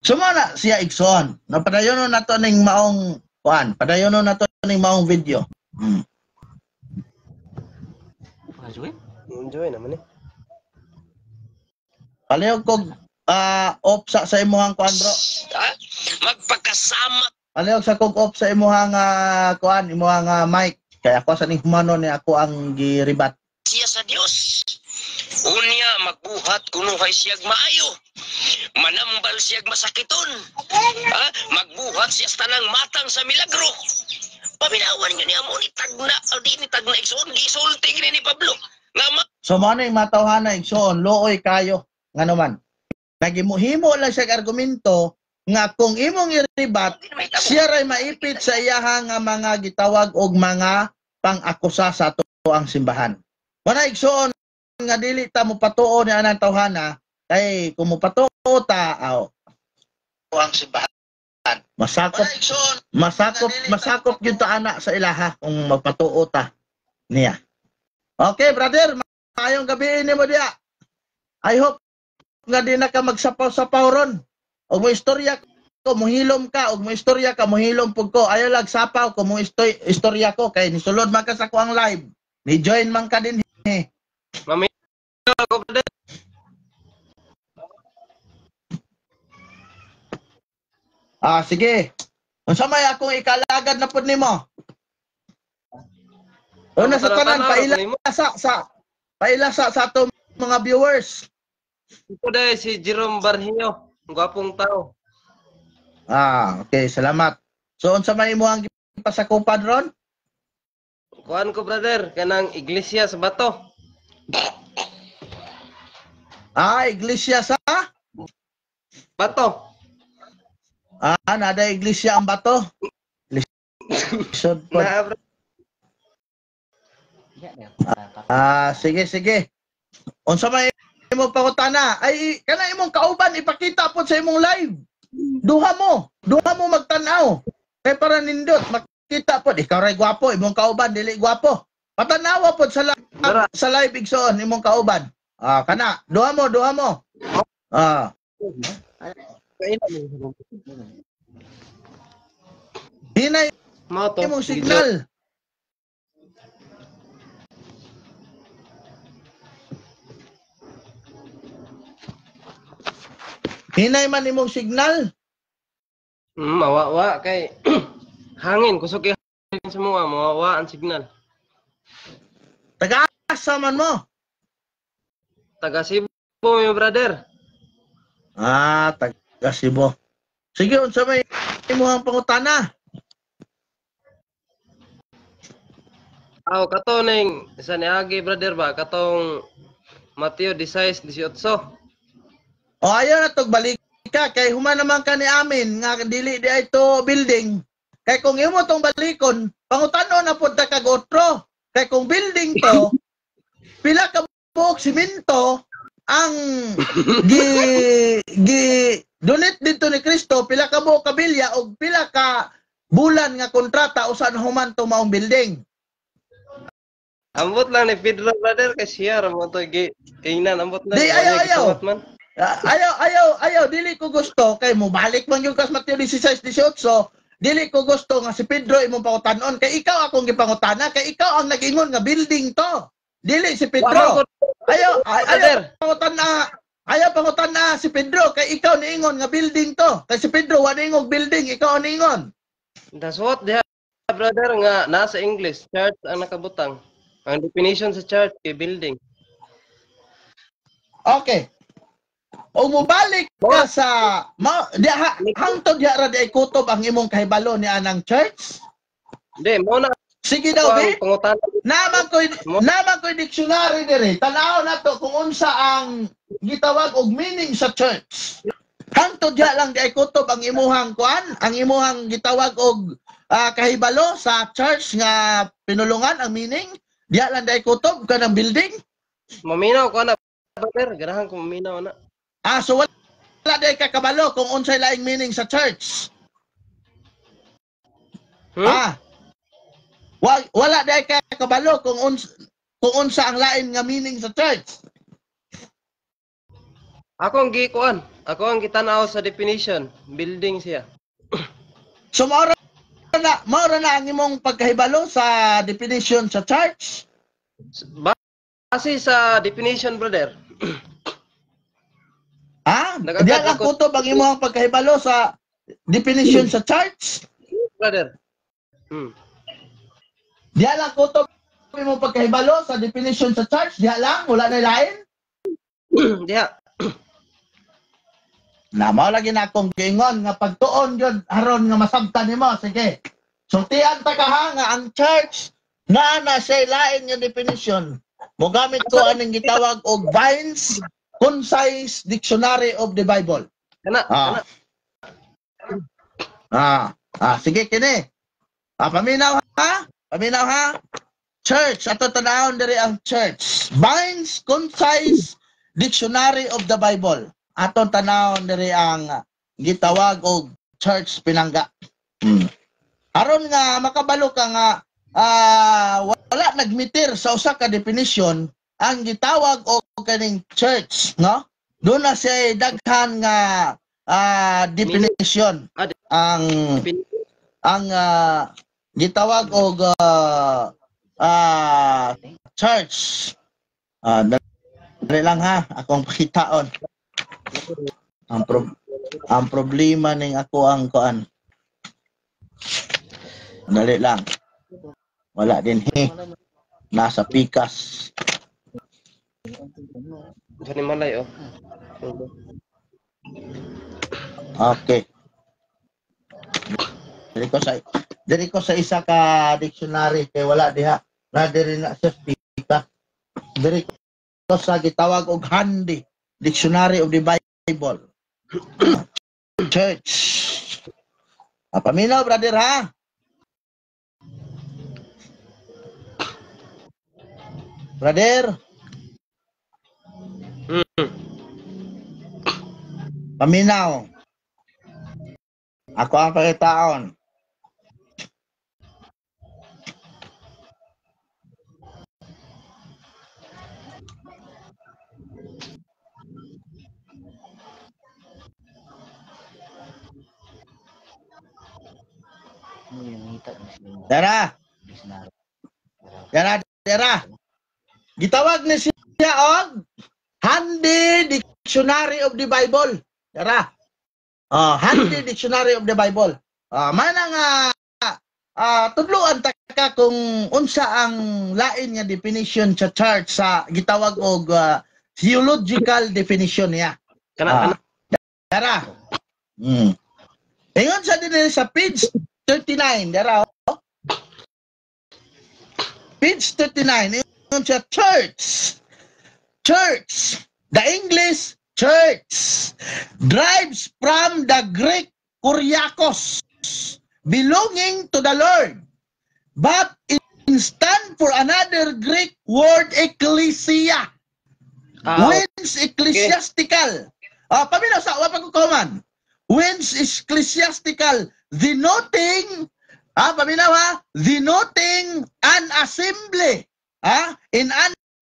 Sumana siya igsoon. Napadayonon na to ning maong kuan, padayonon na to ning maong video. Join naman Palihog kog off sa imuhang kuan bro. Magpagkasama. Palihog sa kog off sa imuhang kuan, imuhang mic. Kaya ako sa ning humano ni ako ang giribat. Siya sa Dios. Unya magbuhat kuno kay siyag maayo. Manambal siyag masakiton. Magbuhat siya sa tanang matang sa milagro. Paminawan nga niya mo ni tagna, di ni tagna igsoon gisulti ni Pablo. So mo na yung matawhana igsoon, looy kayo. Nga naman. Nagimuhimo lang siya argumento nga kung imong iribat, siya ray maipit sa iyahang mga gitawag og mga pang-akusa sa ato ang simbahan. Wala igsoon nga dili ta mo patuo ni anang tawhana kay kung mo patuo ta ang simbahan. Masakop gyud ta ana sa ilaha kung magpatuo ta niya. Okay, brother, maayong gabi nimo diya. I hope nga di na ka magsapaw-sapaw ron. Og mo istorya ko, mohilom ka, og mo istorya ka, mohilom pug ko. Ayaw lang sapaw ko, mo istorya ko kay nisulod man ka sa kuang live. Ni join man ka din. Mami ako brother. Sige. Unsa may akong ikalagad na pud nimo? Una sa tanan paila sa atong mga viewers. Ito dahil si Jerome Barhino, ang gwapong tao. Okay, salamat. So unsa may imong pasakupan ron? Kuan ko brother, kanang iglesia sa bato. Iglesia sa? Bato. Nada iglesia ang bato. Lisod po. Na, Sige. Unsa may imong pangutana? Ay, kana imong kauban, ipakita po sa imong live. Duha mo magtanaw. Kay para nindot, makita po. Ikaw ray gwapo, imong kauban, dili gwapo. Patanawa po sa live igsoon, imong kauban. Kana, duha mo. Hinay mo to. imong signal. Hinay man imong signal. Mawawa kay hangin. Kusog kay hangin sa mga. Mawawa ang signal. Taga-asa man mo. Taga Cebu, my brother. Taga Cebu. Sige, unsa may imong pangutana? Kato ning sa niagi brother ba? Katong Mateo 16:18. Ayaw na tog balik ka kay human naman ka ni amin nga dili di ito building. Kay kung imo tong balikon, pangutano na pud ta kag otro. Kay kung building to, pila ka buok simento ang donate dito ni Kristo, pila ka buok kabilya og pila ka bulan nga kontrata usan human to maong building. Ambot lang ni Pedro brother kay siya ra mo to giingnan ambot na. Di, ayaw. Man. Ayaw, dili ko gusto kay mo balik man yung kas Mateo 16:18. Dili ko gusto nga si Pedro imong pangutanon kay ikaw akong gipangutana kay ikaw ang nag-ingon nga building to. Dili si Pedro. Ayaw pangutana si Pedro kay ikaw niingon nga building to. Kay si Pedro wa niingog building, ikaw ang niingon. That's what diha brother nga nasa English church ang nakabutang. Ang definition sa church kay building. Okay. O mobalik ka sa hangtod diha ra di kutob ang imong kahibalo ni anang church. Hindi, mo na. Sige daw, be. Pangutan. Naman ko'y dictionary dire. Tanaw na to kung unsa ang gitawag og meaning sa church. Hangtod diha lang di kutob ang imuhang ang imuhang gitawag og kahibalo sa church nga pinulungan ang meaning. Diha lang di kutob kanang building. Maminaw ko na brother, ganahan ko maminaw na. So wala di ka kabalo kung unsay laing meaning sa church. Wala di ka kabalo kung unsa ang lain nga meaning sa church. Ako ang gikuan. Ako ang gitanaw sa definition. Building siya. So maura na ang imong pagkahibalo sa definition sa church. Base sa definition brother. Diyan lang kutob ang imong pagkahibalo sa definition sa church. Brother. Diyan lang kutob ang imong pagkahibalo sa definition sa church. Diyan lang, wala na lain. Diha. Mao lagi na akong giingon nga pagtuon yun aron nga masabtan nimo. Sige. Sultian ta ka nga ang church na say lain nga definition. Mogamit ko aning gitawag og Vines Concise Dictionary of the Bible. Kana. Sige kini. Paminaw ha. Church, ato tanawon diri ang church. Vines Concise Dictionary of the Bible. Aton tanawon diri ang gitawag og church pinangga. Aron nga makabalo ka nga wala nagmitir sa usa ka definition ang gitawag og kaning church, no? Doon na siya daghan nga definition. Ang gitawag og church. Dali lang ha, akong pakitaon. Ang problema ning ako ang kuan. Dali lang. Wala din nasa pikas. Diyan malay oh. Okay. Diri ko sa isa ka dictionary kay wala diha. Na diri na sa pikas. Diri ko sa gitawag og handy. Dictionary of the Bible. Church. Paminaw, brother, ha? Brother, paminaw. Ako ang pagkataon. Dara. Dara. Gitawag ni siya og Handy Dictionary of the Bible. Dara. Handy Dictionary of the Bible. Manang tudloan ta ka kung unsa ang lain nga definition sa chart sa gitawag og theological definition niya. Dara. Ingon sa din sa page 39, dara. Page 39, ingon sa church. Church. The English church derives from the Greek kuriakos, belonging to the Lord, but it stands for another Greek word ecclesia, whence ecclesiastical. Paminaw sa wapag-kuman. Whence ecclesiastical, denoting, paminaw ha, denoting an assembly. In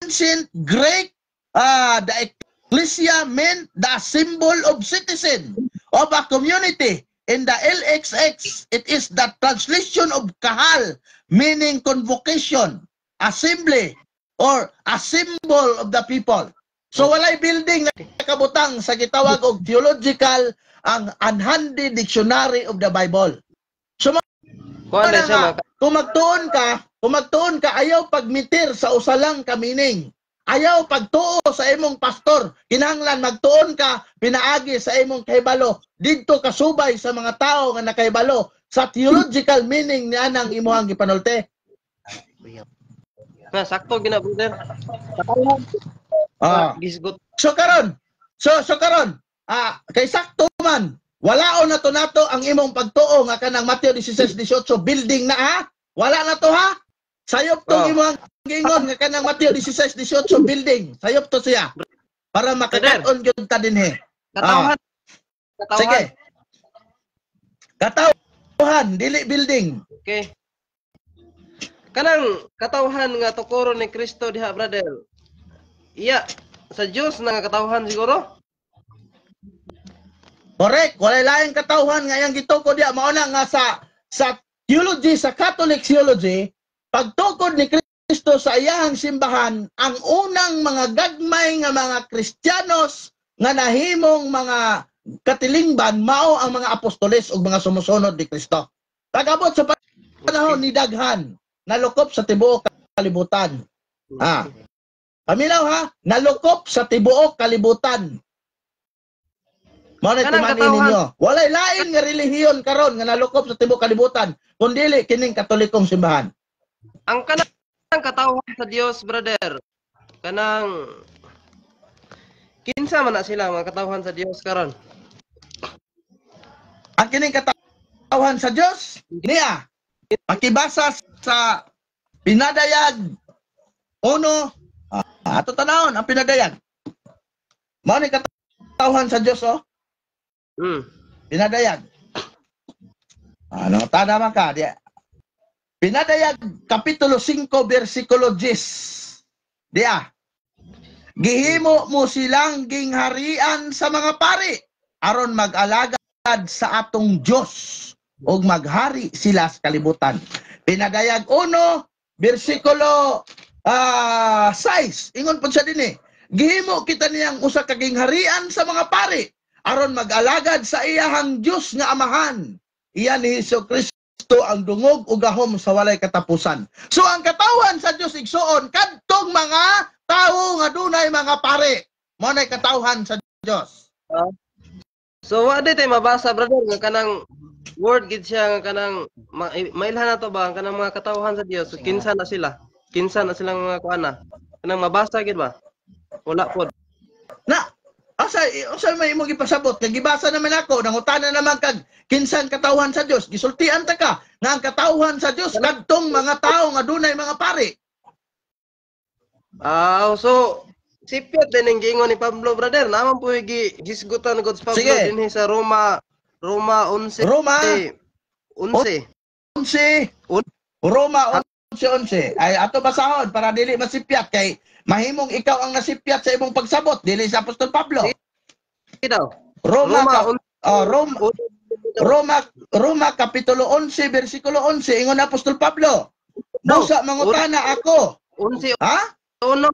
ancient Greek, the ecclesia meant the symbol of citizen of a community. In the LXX, it is the translation of kahal, meaning convocation, assembly, or a symbol of the people. So walay building na kabutang sa gitawag og theological ang Unhandy Dictionary of the Bible. So kung magtuon ka, ayaw pagmitir sa usalang ka meaning. Ayaw pagtuo sa imong pastor, kinahanglan magtuon ka pinaagi sa imong kahibalo, didto ka subay sa mga tao nga nakahibalo sa theological meaning niya nang imuhang gipanulte. Sakto gina, brother. Gisgot. So karon, kay sakto man, walaon na to nato ang imong pagtuo nga kanang Mateo 16:18 building na ha? Wala na to ha? Sayop to imong gingon nga kanang Mateo 16:18 building. Sayop to siya. Para makakaon gyud ta dinhi. Katawhan. Sige. Katawhan, dili building. Okay. Kanang katawhan nga tukuron ni Kristo diha, brother. Iya, sa Dios nga katawhan siguro? Correct. Walay laing katawhan nga yang gitukod diha mao na nga sa theology, sa Catholic theology, pagtukod ni Kristo sa iyahang simbahan, ang unang mga gagmay nga mga Kristiyanos nga nahimong mga katilingban mao ang mga apostoles ug mga sumusunod ni Kristo. Tagabot sa panahon ni daghan, nalukop sa tibuok kalibutan. Paminaw ha, nalukop sa tibuok kalibutan. Mao na tumanin ninyo. Walay lain nga relihiyon karon nga nalukop sa tibuok kalibutan, kundili kining Katolikong simbahan. Ang kanang katawhan sa Dios, brother, kanang kinsa man na sila mga katawhan sa Dios karon? Ang kining katawhan sa Dios niya pakibasa sa pinadayag 1, ato tanawon ang pinadayag. Mao ni katawhan sa Dios Pinadayag. Ano tada man ka dia. Pinadayag kapitulo 5 bersikulo 10. Dia. Gihimo mo silang gingharian sa mga pari aron mag-alagad sa atong Dios ug maghari sila sa kalibutan. Pinadayag 1 bersikulo 6. Ingon pud siya dinhi. Gihimo kita niyang usa ka gingharian sa mga pari aron mag-alagad sa iyahang Dios nga Amahan. Iyan ni Hesukristo ang dungog ug gahom sa walay katapusan. So ang katawhan sa Dios igsuon kadtong mga tawo nga dunay mga pari. Mao nay katawhan sa Dios. So wa tay mabasa, brother, nga kanang word gid siya nga kanang mailhan na to ba ang kanang mga katawhan sa Dios? So, kinsa na sila? Kinsa na silang mga kuana? Kanang mabasa gid ba? Wala pod. Asa may imong ipasabot kag gibasa naman ako nangutana naman kag kinsan katawhan sa Dios. Gisultian ta ka nga ang katawhan sa Dios kadtong mga tao nga dunay mga pari. So sipyat din ang giingon ni Pablo, brother. Naman po gisgutan God's Pablo Sige. din sa Roma 11. Roma 11. 11. Roma 11. Ay ato basahon para dili masipyat kay mahimong ikaw ang nasipyat sa imong pagsabot dili sa Apostol Pablo. Sige daw. Roma kapitulo 11 bersikulo 11 ingon Apostol Pablo. Busa mangutana ako. 11 Ha? 11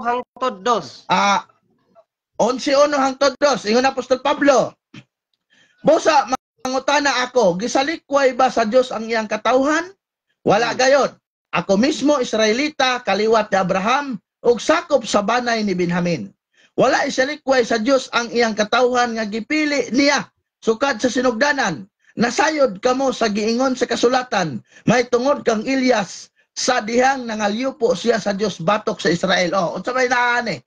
hangtod 2. 11 hangtod 2 ingon Apostol Pablo. Busa mangutana ako, gisalikway ba sa Dios ang iyang katawhan? Wala gayod. Ako mismo Israelita kaliwat ni Abraham ug sakop sa banay ni Benjamin. Wala isalikway sa Dios ang iyang katawhan nga gipili niya sukad sa sinugdanan. Nasayod kamo sa giingon sa kasulatan, may tungod kang Ilyas sa dihang nangalyupo siya sa Dios batok sa Israel. Unsa may naani?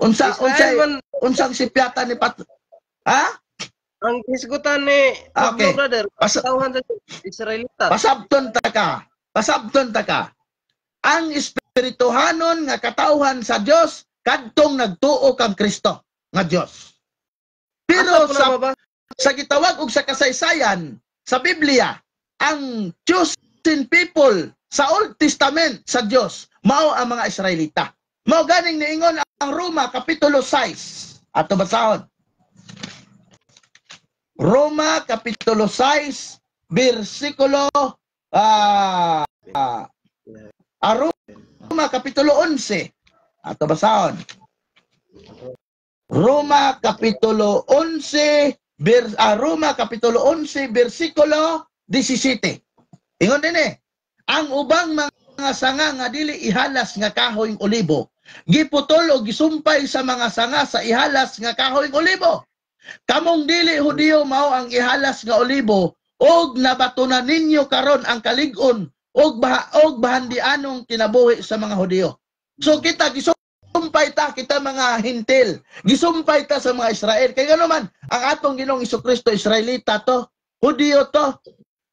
Unsang sipyatan ni Ha? Ang gisgutan ni Pablo, Okay. brother, katawhan sa Israelita. Pasabton ta ka. Ang espirituhanon nga katawhan sa Dios kadtong nagtuo kang Kristo nga Dios. Pero sa gitawag og sa kasaysayan sa Biblia, ang chosen people sa Old Testament sa Dios mao ang mga Israelita. Mao ganing niingon ang Roma kapitulo 6. Ato basahon. Roma kapitulo 6 bersikulo Roma kapitulo 11. Ato basahon. Roma kapitulo 11 Roma kapitulo 11 bersikulo 17. Ingon din ang ubang mga sanga nga dili ihalas nga kahoyng olibo, giputol o gisumpay sa mga sanga sa ihalas nga kahoyng olibo. Kamong dili Hudiyo mao ang ihalas nga olibo, og nabatunan ninyo karon ang kalig-on og bahandianong kinabuhi sa mga Hudiyo. So kita gisumpay kita mga hintil, gisumpay ta sa mga Israel. Kay gano man ang atong Ginoong Hesukristo Israelita to, Hudiyo to.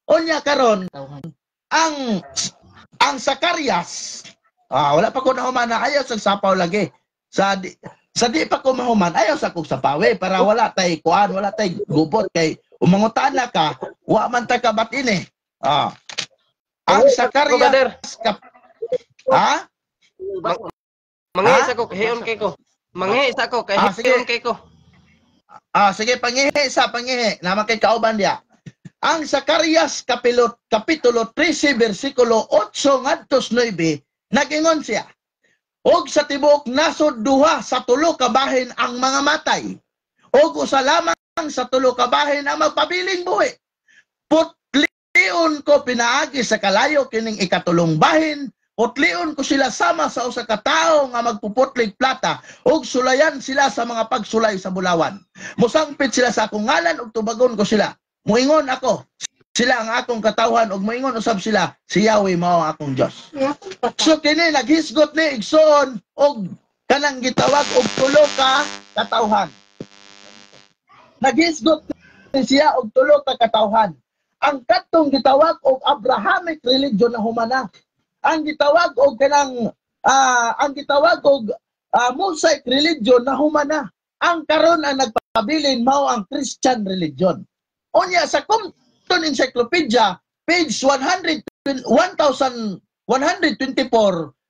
Unya karon ang Zacarias, wala pa ko nahuman na ayaw sa sapaw lagi. Sa di pa ko mahuman, ayaw sa kong sapawi para wala tay kuan, wala tay gubot kay umangutana ka, wa man ta kabatin Ang Zacarias Manghi ko kahiyon kay ko. Manghi sa ko kahiyon kay ko. Sige pangihi naman kay kauban dia. Ang Zacarias kapitulo 13 bersikulo 8 ngadto 9 nagingon siya. Og sa tibuok nasod duha sa tulo ka bahin ang mga matay. Og usa lamang sa tulo ka bahin ang magpabiling buhi. Putlion ko pinaagi sa kalayo kining ikatulong bahin. Putlion ko sila sama sa usa ka tawo nga magpuputlig plata og sulayan sila sa mga pagsulay sa bulawan. Musangpit sila sa akong ngalan ug tubagon ko sila. Muingon ako, sila ang akong katawhan ug moingon usab sila, si Yahweh mao ang akong Dios. So kini naghisgot ni igsoon og kanang gitawag og tulo ka katawhan. Naghisgot ni siya og tulo ka katawhan. Ang katong gitawag og Abrahamic religion na humana. Ang gitawag og kanang Mosaic religion na humana. Ang karon ang nagpabilin mao ang Christian religion. Unya sa Compton Encyclopedia, page 1124,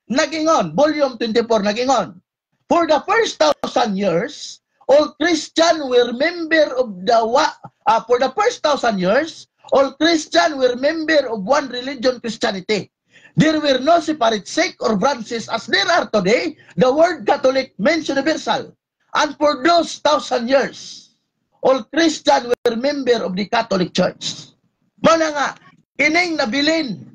nagingon, volume 24, nagingon, for the first 1,000 years, all Christian were member of for the first 1,000 years, all Christian were member of one religion, Christianity. There were no separate sect or branches as there are today. The word Catholic means universal. And for those 1,000 years, all Christian were member of the Catholic Church. Muna nga, kining nabilin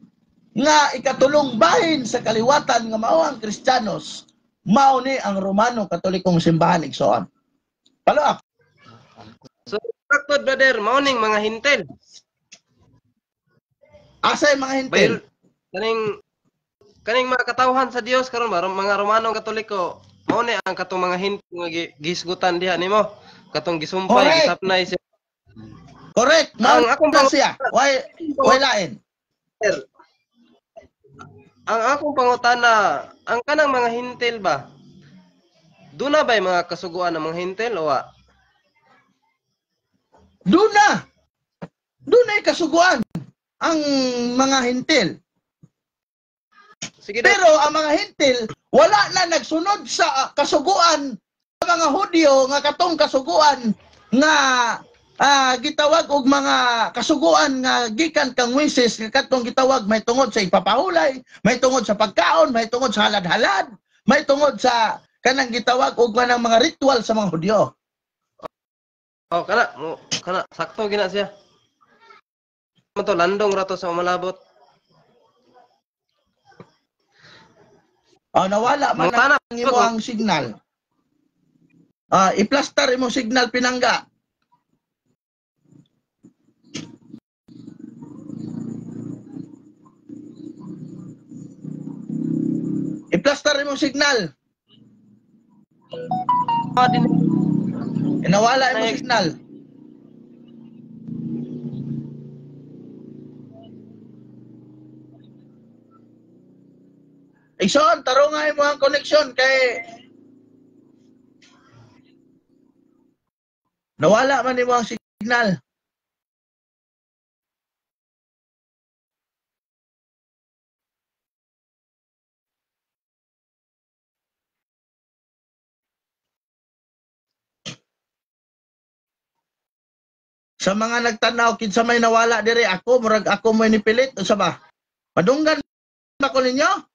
nga ikatulong bahin sa kaliwatan nga mao ang Kristiyanos, mao ni ang Romano Katolikong simbahan igsoon. Follow up. So, sakto brother, mao ning mga hintel. Asay mga hintil? Kaning mga katawhan sa Dios karon ba mga Romano Katoliko Mao ni ang katong mga hintil nga gisgutan diha nimo. Katong gisumpay, Correct. gisapnay siya. Correct. Ang Mao akong na siya. Why lain? Ang akong pangutana, ang kanang mga hintil ba? Doon na ba yung mga kasuguan ng mga hintil o wa? Doon na. Doon na kasuguan ang mga hintil. Sige daw. Pero ang mga hintil, wala na nagsunod sa kasuguan sa mga Hudyo nga katong kasuguan nga gitawag og mga kasuguan nga gikan kang Moises nga katong gitawag may tungod sa ipapahulay, may tungod sa pagkaon, may tungod sa halad-halad, may tungod sa kanang gitawag og kanang mga ritual sa mga Hudyo. Oh, kana sakto gina siya. Mo to landong ra to sa malabot. Nawala man Mangutana, ang imo ang signal. I-plaster imo signal pinangga. I-plaster imo signal. Nawala imo signal. Ison, tarong nga mo ang koneksyon kay nawala man mo ang signal. Sa mga nagtanaw kinsa may nawala diri ako murag ako mo nipilit usa ba? Madunggan ba ko ninyo?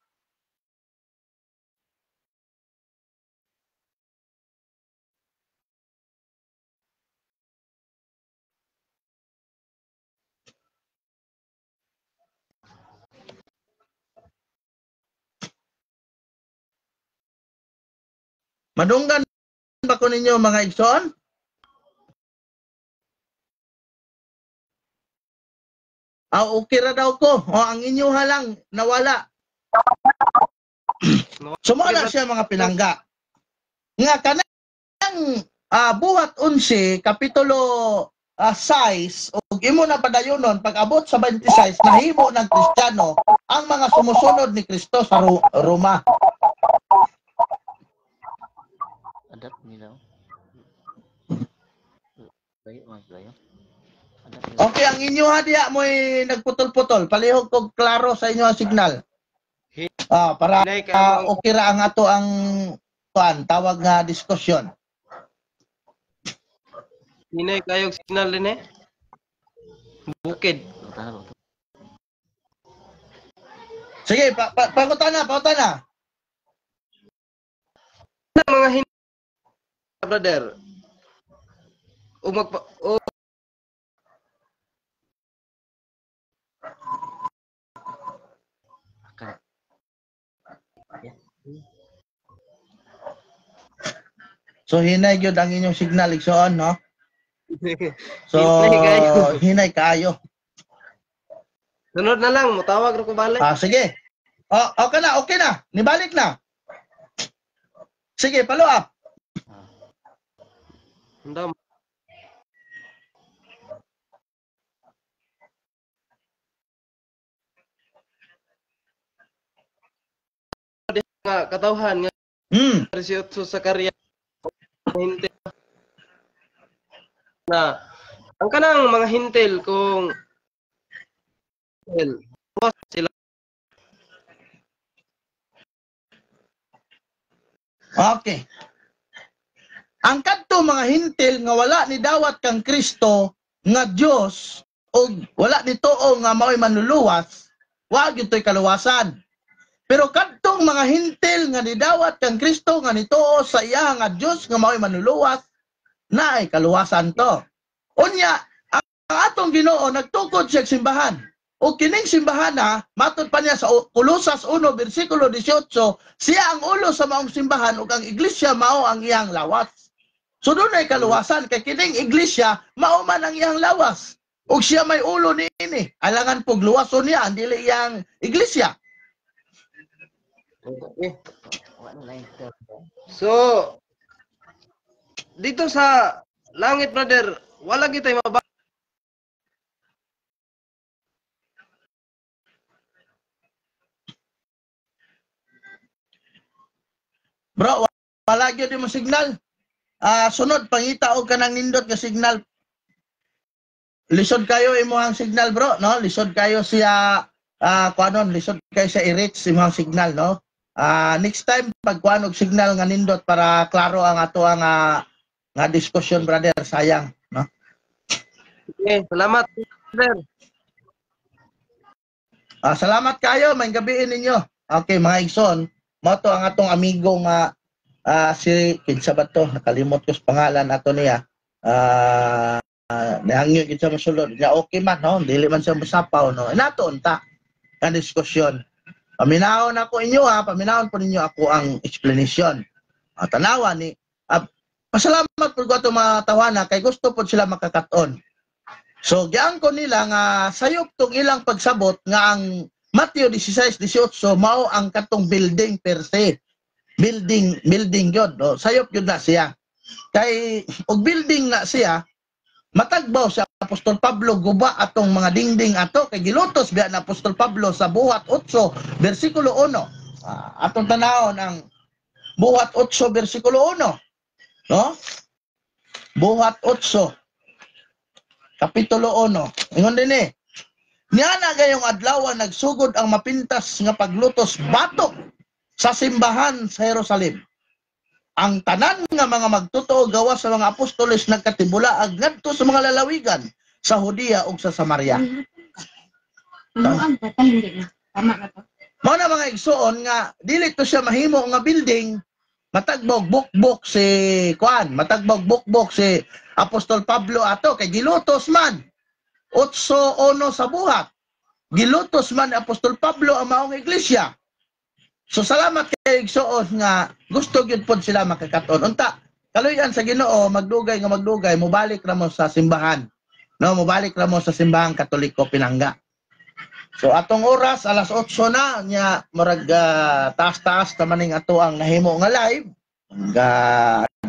Madunggan ba ko ninyo mga igsoon? Okay ra daw ko. Ang inyo lang nawala. Sumala siya mga pinangga. Nga kanang buhat 11 kapitulo 6 ug imo na padayonon pag abot sa 26 nahimo ng Kristiyano ang mga sumusunod ni Kristo sa Roma. Adapt nila. Bayo maglayo. Okay, ang inyo diya mo'y nagputol-putol. Palihog kog klaro sa inyo ang signal. Para okay ra ang ato ang tawag nga diskusyon. Hinay kayog signal din Bukid. Sige, pautan na. Mga hintil, brother. So hinay gyud ang inyong signal igsoon, no? So hinay kayo. Sunod na lang, mutawag ra ko balik. Sige. Okay na. Nibalik na. Sige, follow up. Andam. Nga katawhan nga 18 sa karya hintil na ang kanang mga hintil kung sila Okay. Ang kadto mga hintil nga wala ni dawat kang Kristo nga Dios o wala ni tuo nga mao'y manluluwas, wa gyud toy kaluwasan. Pero kadtong mga hintil nga nidawat kang Kristo nga nituo sa iya nga Dios nga mao'y manluluwas, naay kaluwasan to. Unya, ang atong Ginoo nagtukod siya simbahan. O kining simbahan matod pa niya sa Kolosas 1 bersikulo 18, siya ang ulo sa maong simbahan ug ang iglesia mao ang iyang lawas. So doon ay kaluwasan kay kining iglesia mao man ang iyang lawas. Ug siya may ulo niini. Alangan pog luwason niya ang dili iyang iglesia. So, dito sa langit, brother, wala kita mabasa. Bro, wala gyud mo signal. Sunod pangita og kanang nindot nga signal. Lisod kayo imong signal, bro, no? Lisod kayo siya kuanon, lisod kayo siya i-reach imong signal, no? Next time pag kuan og signal nga nindot para klaro ang ato nga discussion, brother, sayang, no? Okay, salamat, brother. Salamat kayo, may gabiin ninyo. Okay, mga igsoon, mo to ang atong amigo nga si kinsa ba to? Nakalimot ko sa pangalan ato niya. Nahangyo gid sa mosulod. Ya okay man, no? Dili man siya mosapaw, no? Inato unta ang diskusyon. Paminahon ako inyo paminahon po ninyo ako ang explanation. Tanawa ni pasalamat po ko ato mga tawana kay gusto po sila makakaton. So giang ko nila nga sayop tong ilang pagsabot nga ang Mateo 16:18 mao ang katong building per se. Building yun, no? Sayop yun na siya. Kay og building na siya, matagbaw sa Apostol Pablo guba atong mga dingding ato kay gilutos biya na Apostol Pablo sa Buhat 8 bersikulo 1. Atong tanawon ang Buhat 8 bersikulo 1, no? Buhat 8 kapitulo 1. Ingon din niya na gayong adlaw nagsugod ang mapintas nga paglutos batok sa simbahan sa Jerusalem. Ang tanan nga mga magtotoo gawa sa mga apostoles nagkatibulaag ngadto sa mga lalawigan sa Judea ug sa Samaria. Tama na to. Mao na mga igsoon nga dili to siya mahimo nga building matagbog bukbok si matagbog bukbok si Apostol Pablo ato kay gilutos man 8:1 sa buhat. Gilutos man ni Apostol Pablo ang maong iglesia. So salamat kay igsoon nga gusto gyud pod sila makakaton. Unta kaluyan sa Ginoo magdugay mobalik ra mo sa simbahan. No, mobalik ra mo sa simbahang Katoliko Pinangga. So atong oras alas 8 na nya murag taas-taas ta maning ato ang nahimo nga live.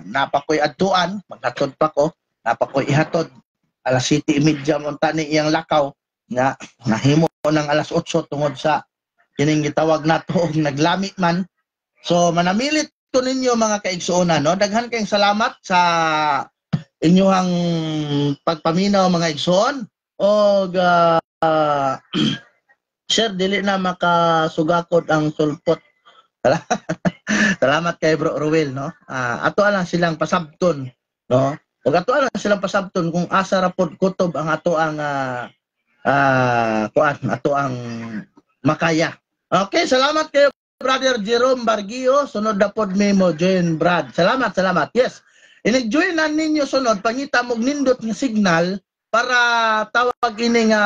Napakoy adtuan, maghatod pa ko, napakoy ihatod alas 7:30 mo tani iyang lakaw nga nahimo ng alas 8 tungod sa kining gitawag nato og naglami man. So manamilit ko ninyo mga kaigsuonan, no? Daghan kayong salamat sa inyong pagpaminaw mga igsoon og sir dili na makasugakod ang sulpot. Salamat kay Bro Ruel, no? Ato lang silang pasabton, no? Ug ato lang silang pasabton kung asa ra pod kutob ang ato ang ato ang makaya. Okay, salamat kayo Brother Jerome Bargio. Sunod na pod mo join Brad. Salamat. Yes. Inig-join na ninyo sunod pangita mo nindot nga signal para tawag ini nga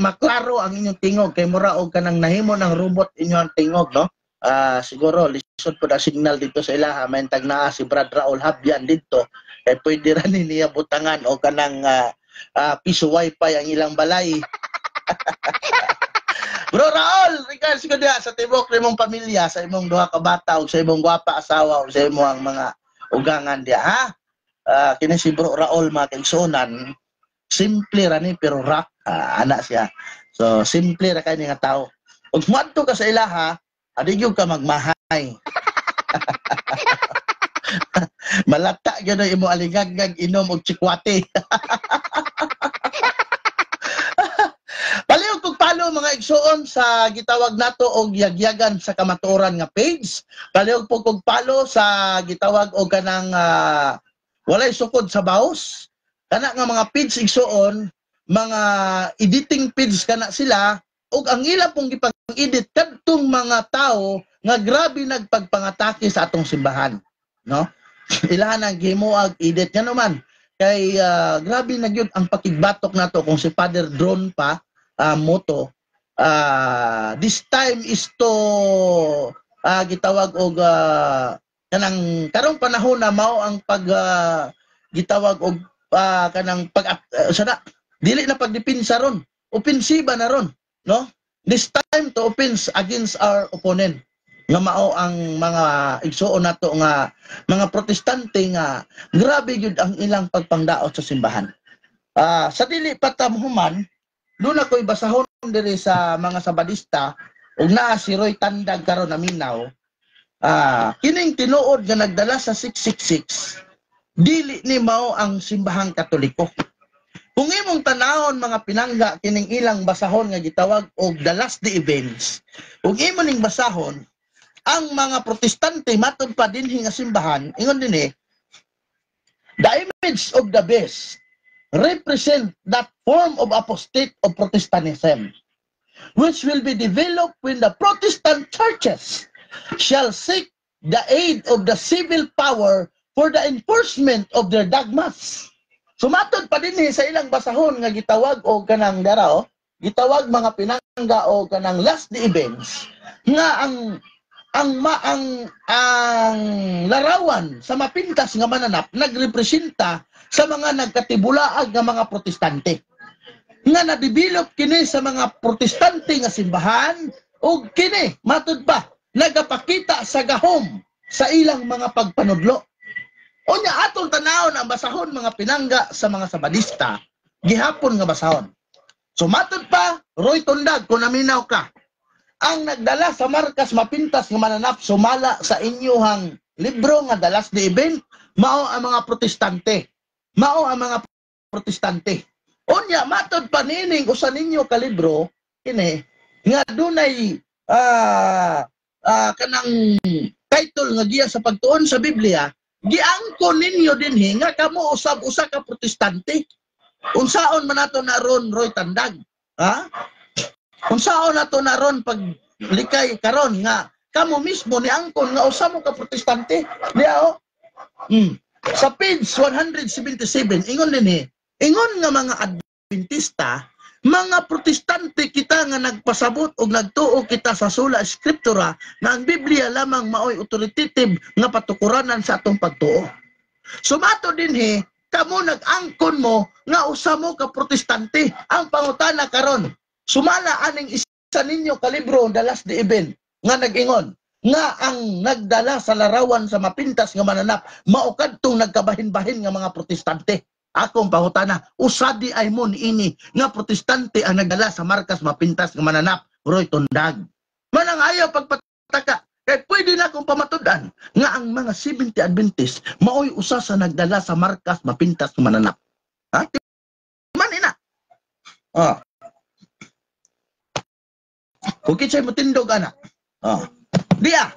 maklaro ang inyong tingog kay mura og kanang nahimo ng robot inyong tingog, no? Siguro lisod po na signal dito sa ilaha may tagnaa si Brad Raul Habyan dito kay pwede ra niya butangan o kanang piso wifi ang ilang balay. Bro Raul, regards ko diha sa tibok nimong pamilya, sa imong duha ka bata ug sa imong gwapa asawa ug sa imong mga ugangan diha, ha? Kini si Bro Raul mga kaigsuonan, simple ra ni pero rock anak siya. So simple ra kay nga tao. Ug muadto ka sa ilaha, adigyo ka magmahay. Malata gyud ang imo aligagag inom og chikwate. Palihog kog palo mga igsoon sa gitawag nato og yagyagan sa kamatuoran nga page. Palihog po kog palo sa gitawag og kanang walay sukod sa baos. Kana nga mga page igsoon, mga editing page kana sila ug ang ila pong gipang-edit kadtong mga tao nga grabe nagpagpangatake sa atong simbahan, no? Ilahan ang gihimuag edit nga naman kay grabe na gyud ang pakigbatok nato kung si Father Drone pa moto this time is to gitawag og kanang karong panahon na mao ang pag gitawag og kanang pag sana dili na pagdepensa ron, opensiba na ron, no? This time to offense against our opponent. nga mao ang mga igsuon nato nga mga protestante nga grabe gyud ang ilang pagpangdaot sa simbahan. Sa dili patamhuman, doon ako'y basahon diri sa mga sabadista ug naa si Roy Tandag karon na minaw. Kining tinuod nga nagdala sa 666 dili ni mao ang simbahang Katoliko. Kung imong tanawon mga pinangga kining ilang basahon nga gitawag og the last day events, ug imo ning basahon ang mga protestante matud pa dinhi nga simbahan ingon dinhi the image of the beast represent that form of apostate of Protestantism which will be developed when the Protestant churches shall seek the aid of the civil power for the enforcement of their dogmas. Sumatod pa din sa ilang basahon nga gitawag o kanang dara gitawag mga pinangga o kanang last day events nga ang larawan sa mapintas nga mananap nagrepresenta sa mga nagkatibulaag nga mga protestante nga na-develop kini sa mga protestante nga simbahan ug kini matud pa nagapakita sa gahom sa ilang mga pagpanudlo. Unya atong tanawon ang basahon mga pinangga sa mga sabadista gihapon nga basahon. Sumatod pa Roy Tandag kung naminaw ka ang nagdala sa markas mapintas nga mananap sumala sa inyuhang libro nga The Last Day Event mao ang mga protestante. Mao ang mga protestante. Unya matod pa nining usa ninyo ka libro kini nga dunay kanang title nga giya sa pagtuon sa Biblia. Giangkon ninyo dinhi nga kamo usab usa ka protestante. Unsaon man nato naron Roy Tandag? Unsaon nato naron pag likay karon nga kamo mismo ni angkon nga usa mo ka protestante? Diya Sa page 177 ingon dinhi, ingon nga mga Adventista, mga protestante kita nga nagpasabot og nagtuo kita sa sola eskriptura nga ang Biblia lamang maoy authoritative nga patukuranan sa atong pagtuo. Sumato dinhi kamo nag-angkon mo nga usa mo ka protestante. Ang pangutana karon, sumala aning isa ninyo ka libro The Last Day Event nga nag-ingon nga ang nagdala sa larawan sa mapintas nga mananap mao kadtong nagkabahin-bahin nga mga protestante. Akong pangutana, usadi ay mo ini nga protestante ang nagdala sa markas mapintas nga mananap, Roy Tandag. Manang ayaw pagpataka, kaya pwede na akong pamatudan nga ang mga 70 Adventist maoy usa sa nagdala sa markas mapintas nga mananap. Man ina. Kung kitsay mo tindog, anak. Diya,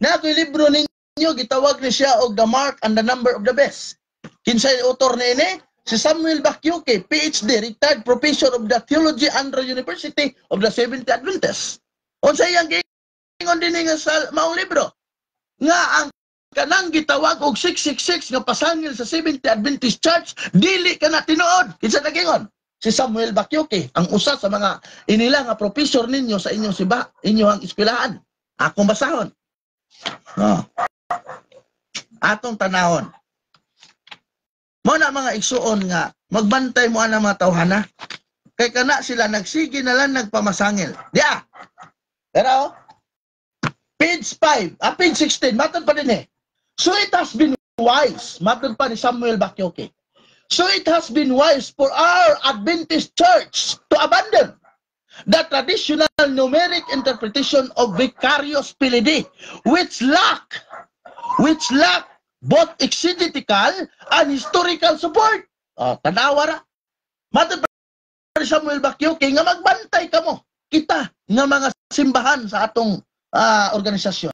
na ako'y libro ninyo, gitawag ni siya og The Mark and the Number of the Beast. Kinsay author na ini? Si Samuel Bakyuke, PhD, retired professor of the Theology Andrew University of the Seventh Adventist. Unsay ang gingon din nga sa maong libro nga ang kanang gitawag og 666 nga pasangil sa Seventh Adventist Church dili kana tinuod. Kinsa nagingon? Si Samuel Bakyuke, ang usa sa mga inila nga professor ninyo sa inyong inyong eskwelahan. Akong basahon. Atong tanahon. Mo na mga igsuon nga magbantay mo ana mga tawhana kay kana sila nagsige na lang nagpamasangil. Diya. Pero page 5, page 16 matod pa din So it has been wise, matod pa ni Samuel Bakyuke. So it has been wise for our Adventist church to abandon the traditional numeric interpretation of Vicarious Pilidi which lack both exegetical and historical support. Tanawara. Matod pa Samuel Bakyuke nga magbantay kamo kita nga mga simbahan sa atong organisasyon.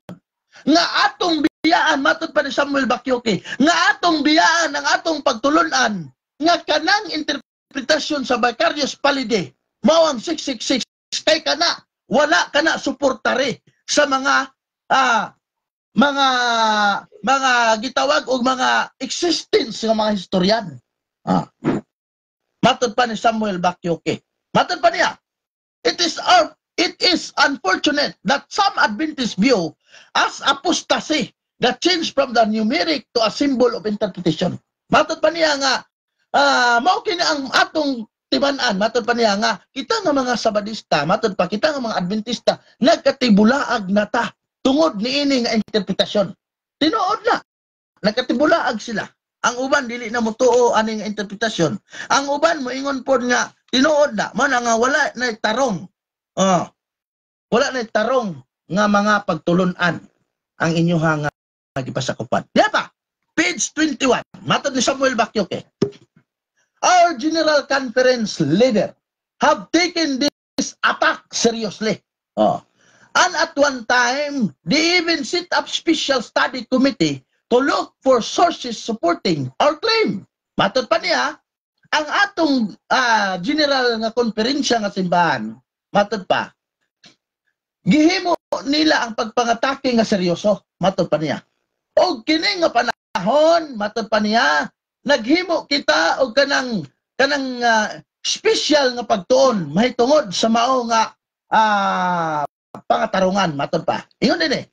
Nga atong biyaan matod pa ni Samuel Bakyuke nga atong biyaan ang atong pagtulunan nga kanang interpretasyon sa Vicarious Pilidi mao ang 666 kay kana wala kana suportare sa mga gitawag og mga existence ng mga historian. Matod pa ni Samuel Bakyuke. Matod pa niya, it is unfortunate that some Adventist view as apostasy the change from the numeric to a symbol of interpretation. Matod pa niya nga, mao kini ang atong timan-an, matod pa niya nga, kita nga mga Sabadista, matod pa kita nga mga Adventista, nagkatibulaag na ta tungod ni ini nga interpretasyon. Tinuod na. Nagkatibulaag sila. Ang uban dili na mutuo ani nga interpretasyon. Ang uban moingon pod nga tinuod na man nga wala na tarong. Wala na tarong nga mga pagtulunan ang inyong nga gipasakupan. Diya pa? Page 21. Matod ni Samuel Bakyoke. Our General Conference leader have taken this attack seriously. And at one time, they even set up special study committee to look for sources supporting our claim. Matod pa niya, ang atong general nga konferensya nga simbahan, matod pa, gihimo nila ang pagpangatake nga seryoso, matod pa niya. O kini nga panahon, matod pa niya, naghimo kita og kanang special nga pagtuon mahitungod sa mao nga pangatarungan, matod pa. Ingon din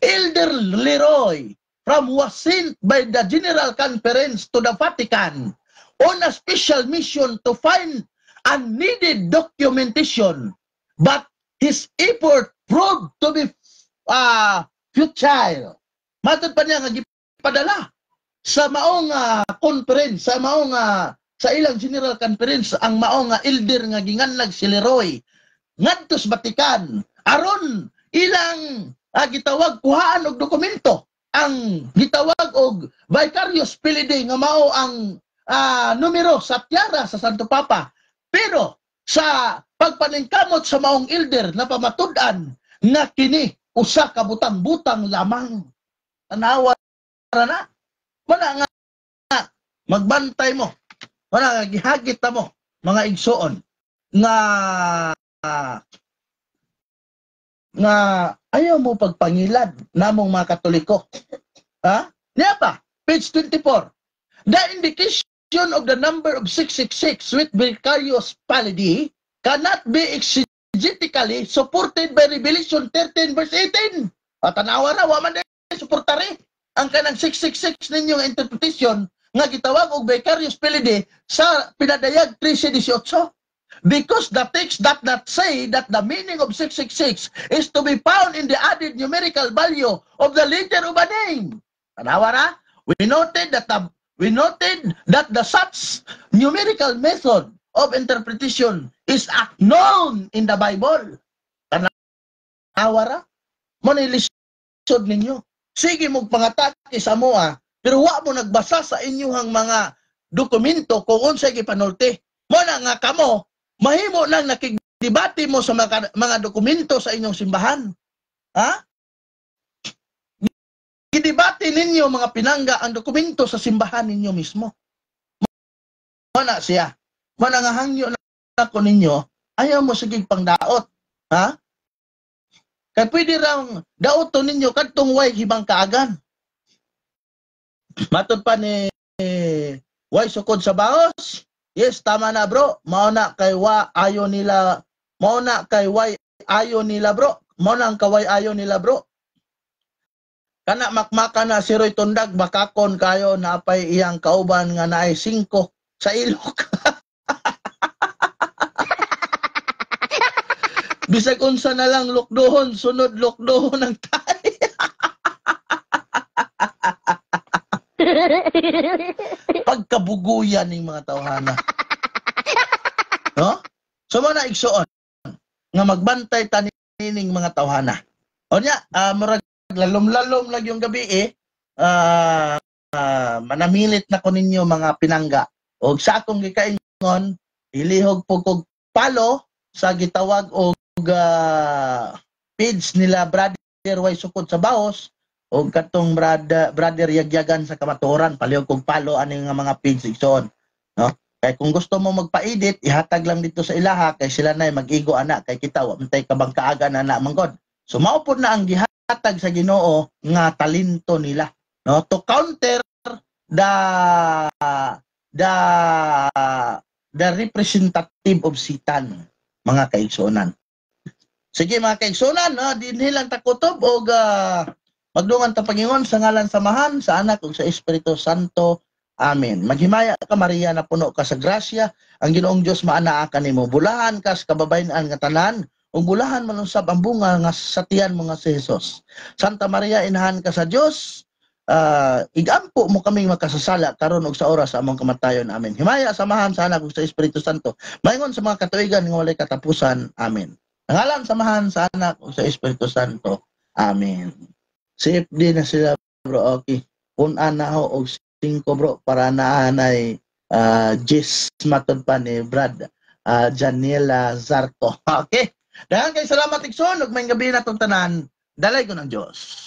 Elder Leroy was sent by the General Conference to the Vatican on a special mission to find unneeded documentation, but his effort proved to be futile. Matod pa niya nga gipadala sa maong conference, sa maong sa ilang General Conference ang maong elder nga ginganlag si Leroy ngadto sa Vatican aron ilang gitawag kuhaan og dokumento. Ang gitawag og Vicarious Filii nga mao ang numero sa tiara sa Santo Papa. Pero sa pagpaningkamot sa maong elder na pamatud-an nga kini usa ka butang-butang lamang. Tanawa na. Wala nga magbantay mo. Wala nga gihagit mo mga igsoon nga ayaw mo pagpangilad namong mga Katoliko. Niya pa, page 24. The indication of the number of 666 with Vicarious Filii cannot be exegetically supported by Revelation 13 verse 18. Tanawa na, waman din suportari ang kanang 666 ninyong interpretation nga gitawag og Vicarious Filii sa pinadayag 13:18. Because the text does not say that the meaning of 666 is to be found in the added numerical value of the letter of a name. Tanawa na? We noted that the such numerical method of interpretation is known in the Bible. Tanawa na? Manilisod ninyo. Sige mong pangatake sa moa, pero wa mo nagbasa sa inyong mga dokumento kung unsay gipanulti. Mo na nga kamo, mahimo nang nakigdebate mo sa mga dokumento sa inyong simbahan. Gidebate ninyo mga pinangga ang dokumento sa simbahan ninyo mismo. Mana siya. Mana nga hangyo na ko ninyo, ayaw mo sigig pangdaot. Kaya pwede raw daoton ninyo kadtong way hibang kaagan. Matod pa ni way sukod sa baos. Yes, tama na bro. Mauna kay wa ayo nila. Mauna kay way ayo nila bro. Mauna ang kaway ayo nila bro. Kana makmaka na si Roy Tundag bakakon kayo na apay iyang kauban nga naay 5 sa ilok. Bisag unsa na lang lukdohon, sunod lukdohon ng tay. Pagkabuguyan ng mga tawhana. No? So mo na igsuon nga magbantay tanining mga tawhana. O niya, murag lalom-lalom lang yung gabi manamilit na ko ninyo mga pinangga. O sa akong gikaingon, ilihog po kog palo sa gitawag og page nila Brother Way Sukod sa Baos o katong brother Yagyagan sa Kamatuoran, palihog kog palo aning mga page igsoon, no? Kay kung gusto mo magpa-edit, ihatag lang dito sa ilaha kay sila nay mag-igo ana kay kita wa man tay kabangkaagan ana manggod. So mao pod na ang gihatag sa Ginoo nga talento nila, no, to counter the representative of Satan, mga kaigsunan. Sige mga kaigsunan, no, dinhi lang takutob og magdungan ta Pangingon sa ngalan samahan sa Anak ug sa Espiritu Santo. Amen. Maghimaya ka Maria na puno ka sa grasya, ang Ginoong Dios maanaa kanimo. Bulahan ka sa kababayen-an nga tanan ug bulahan man usab ang bunga nga sa tiyan mo nga si Jesus. Santa Maria, inahan ka sa Dios, igampo mo kaming makasasala karon ug sa oras sa among kamatayon. Amen. Himaya samahan sa Anak ug sa Espiritu Santo. Maingon sa mga katuigan nga walay katapusan. Amen. Ngalan samahan sa Anak ug sa Espiritu Santo. Amen. Safe din na sila, bro. Okay. Punan na ho og 5, bro, para naanay Jis matod pa ni Brad Janiela Zarto. Okay. Daghang kay salamat igsoon ug may gabi na tong tanan. Dalay ko ng Dios.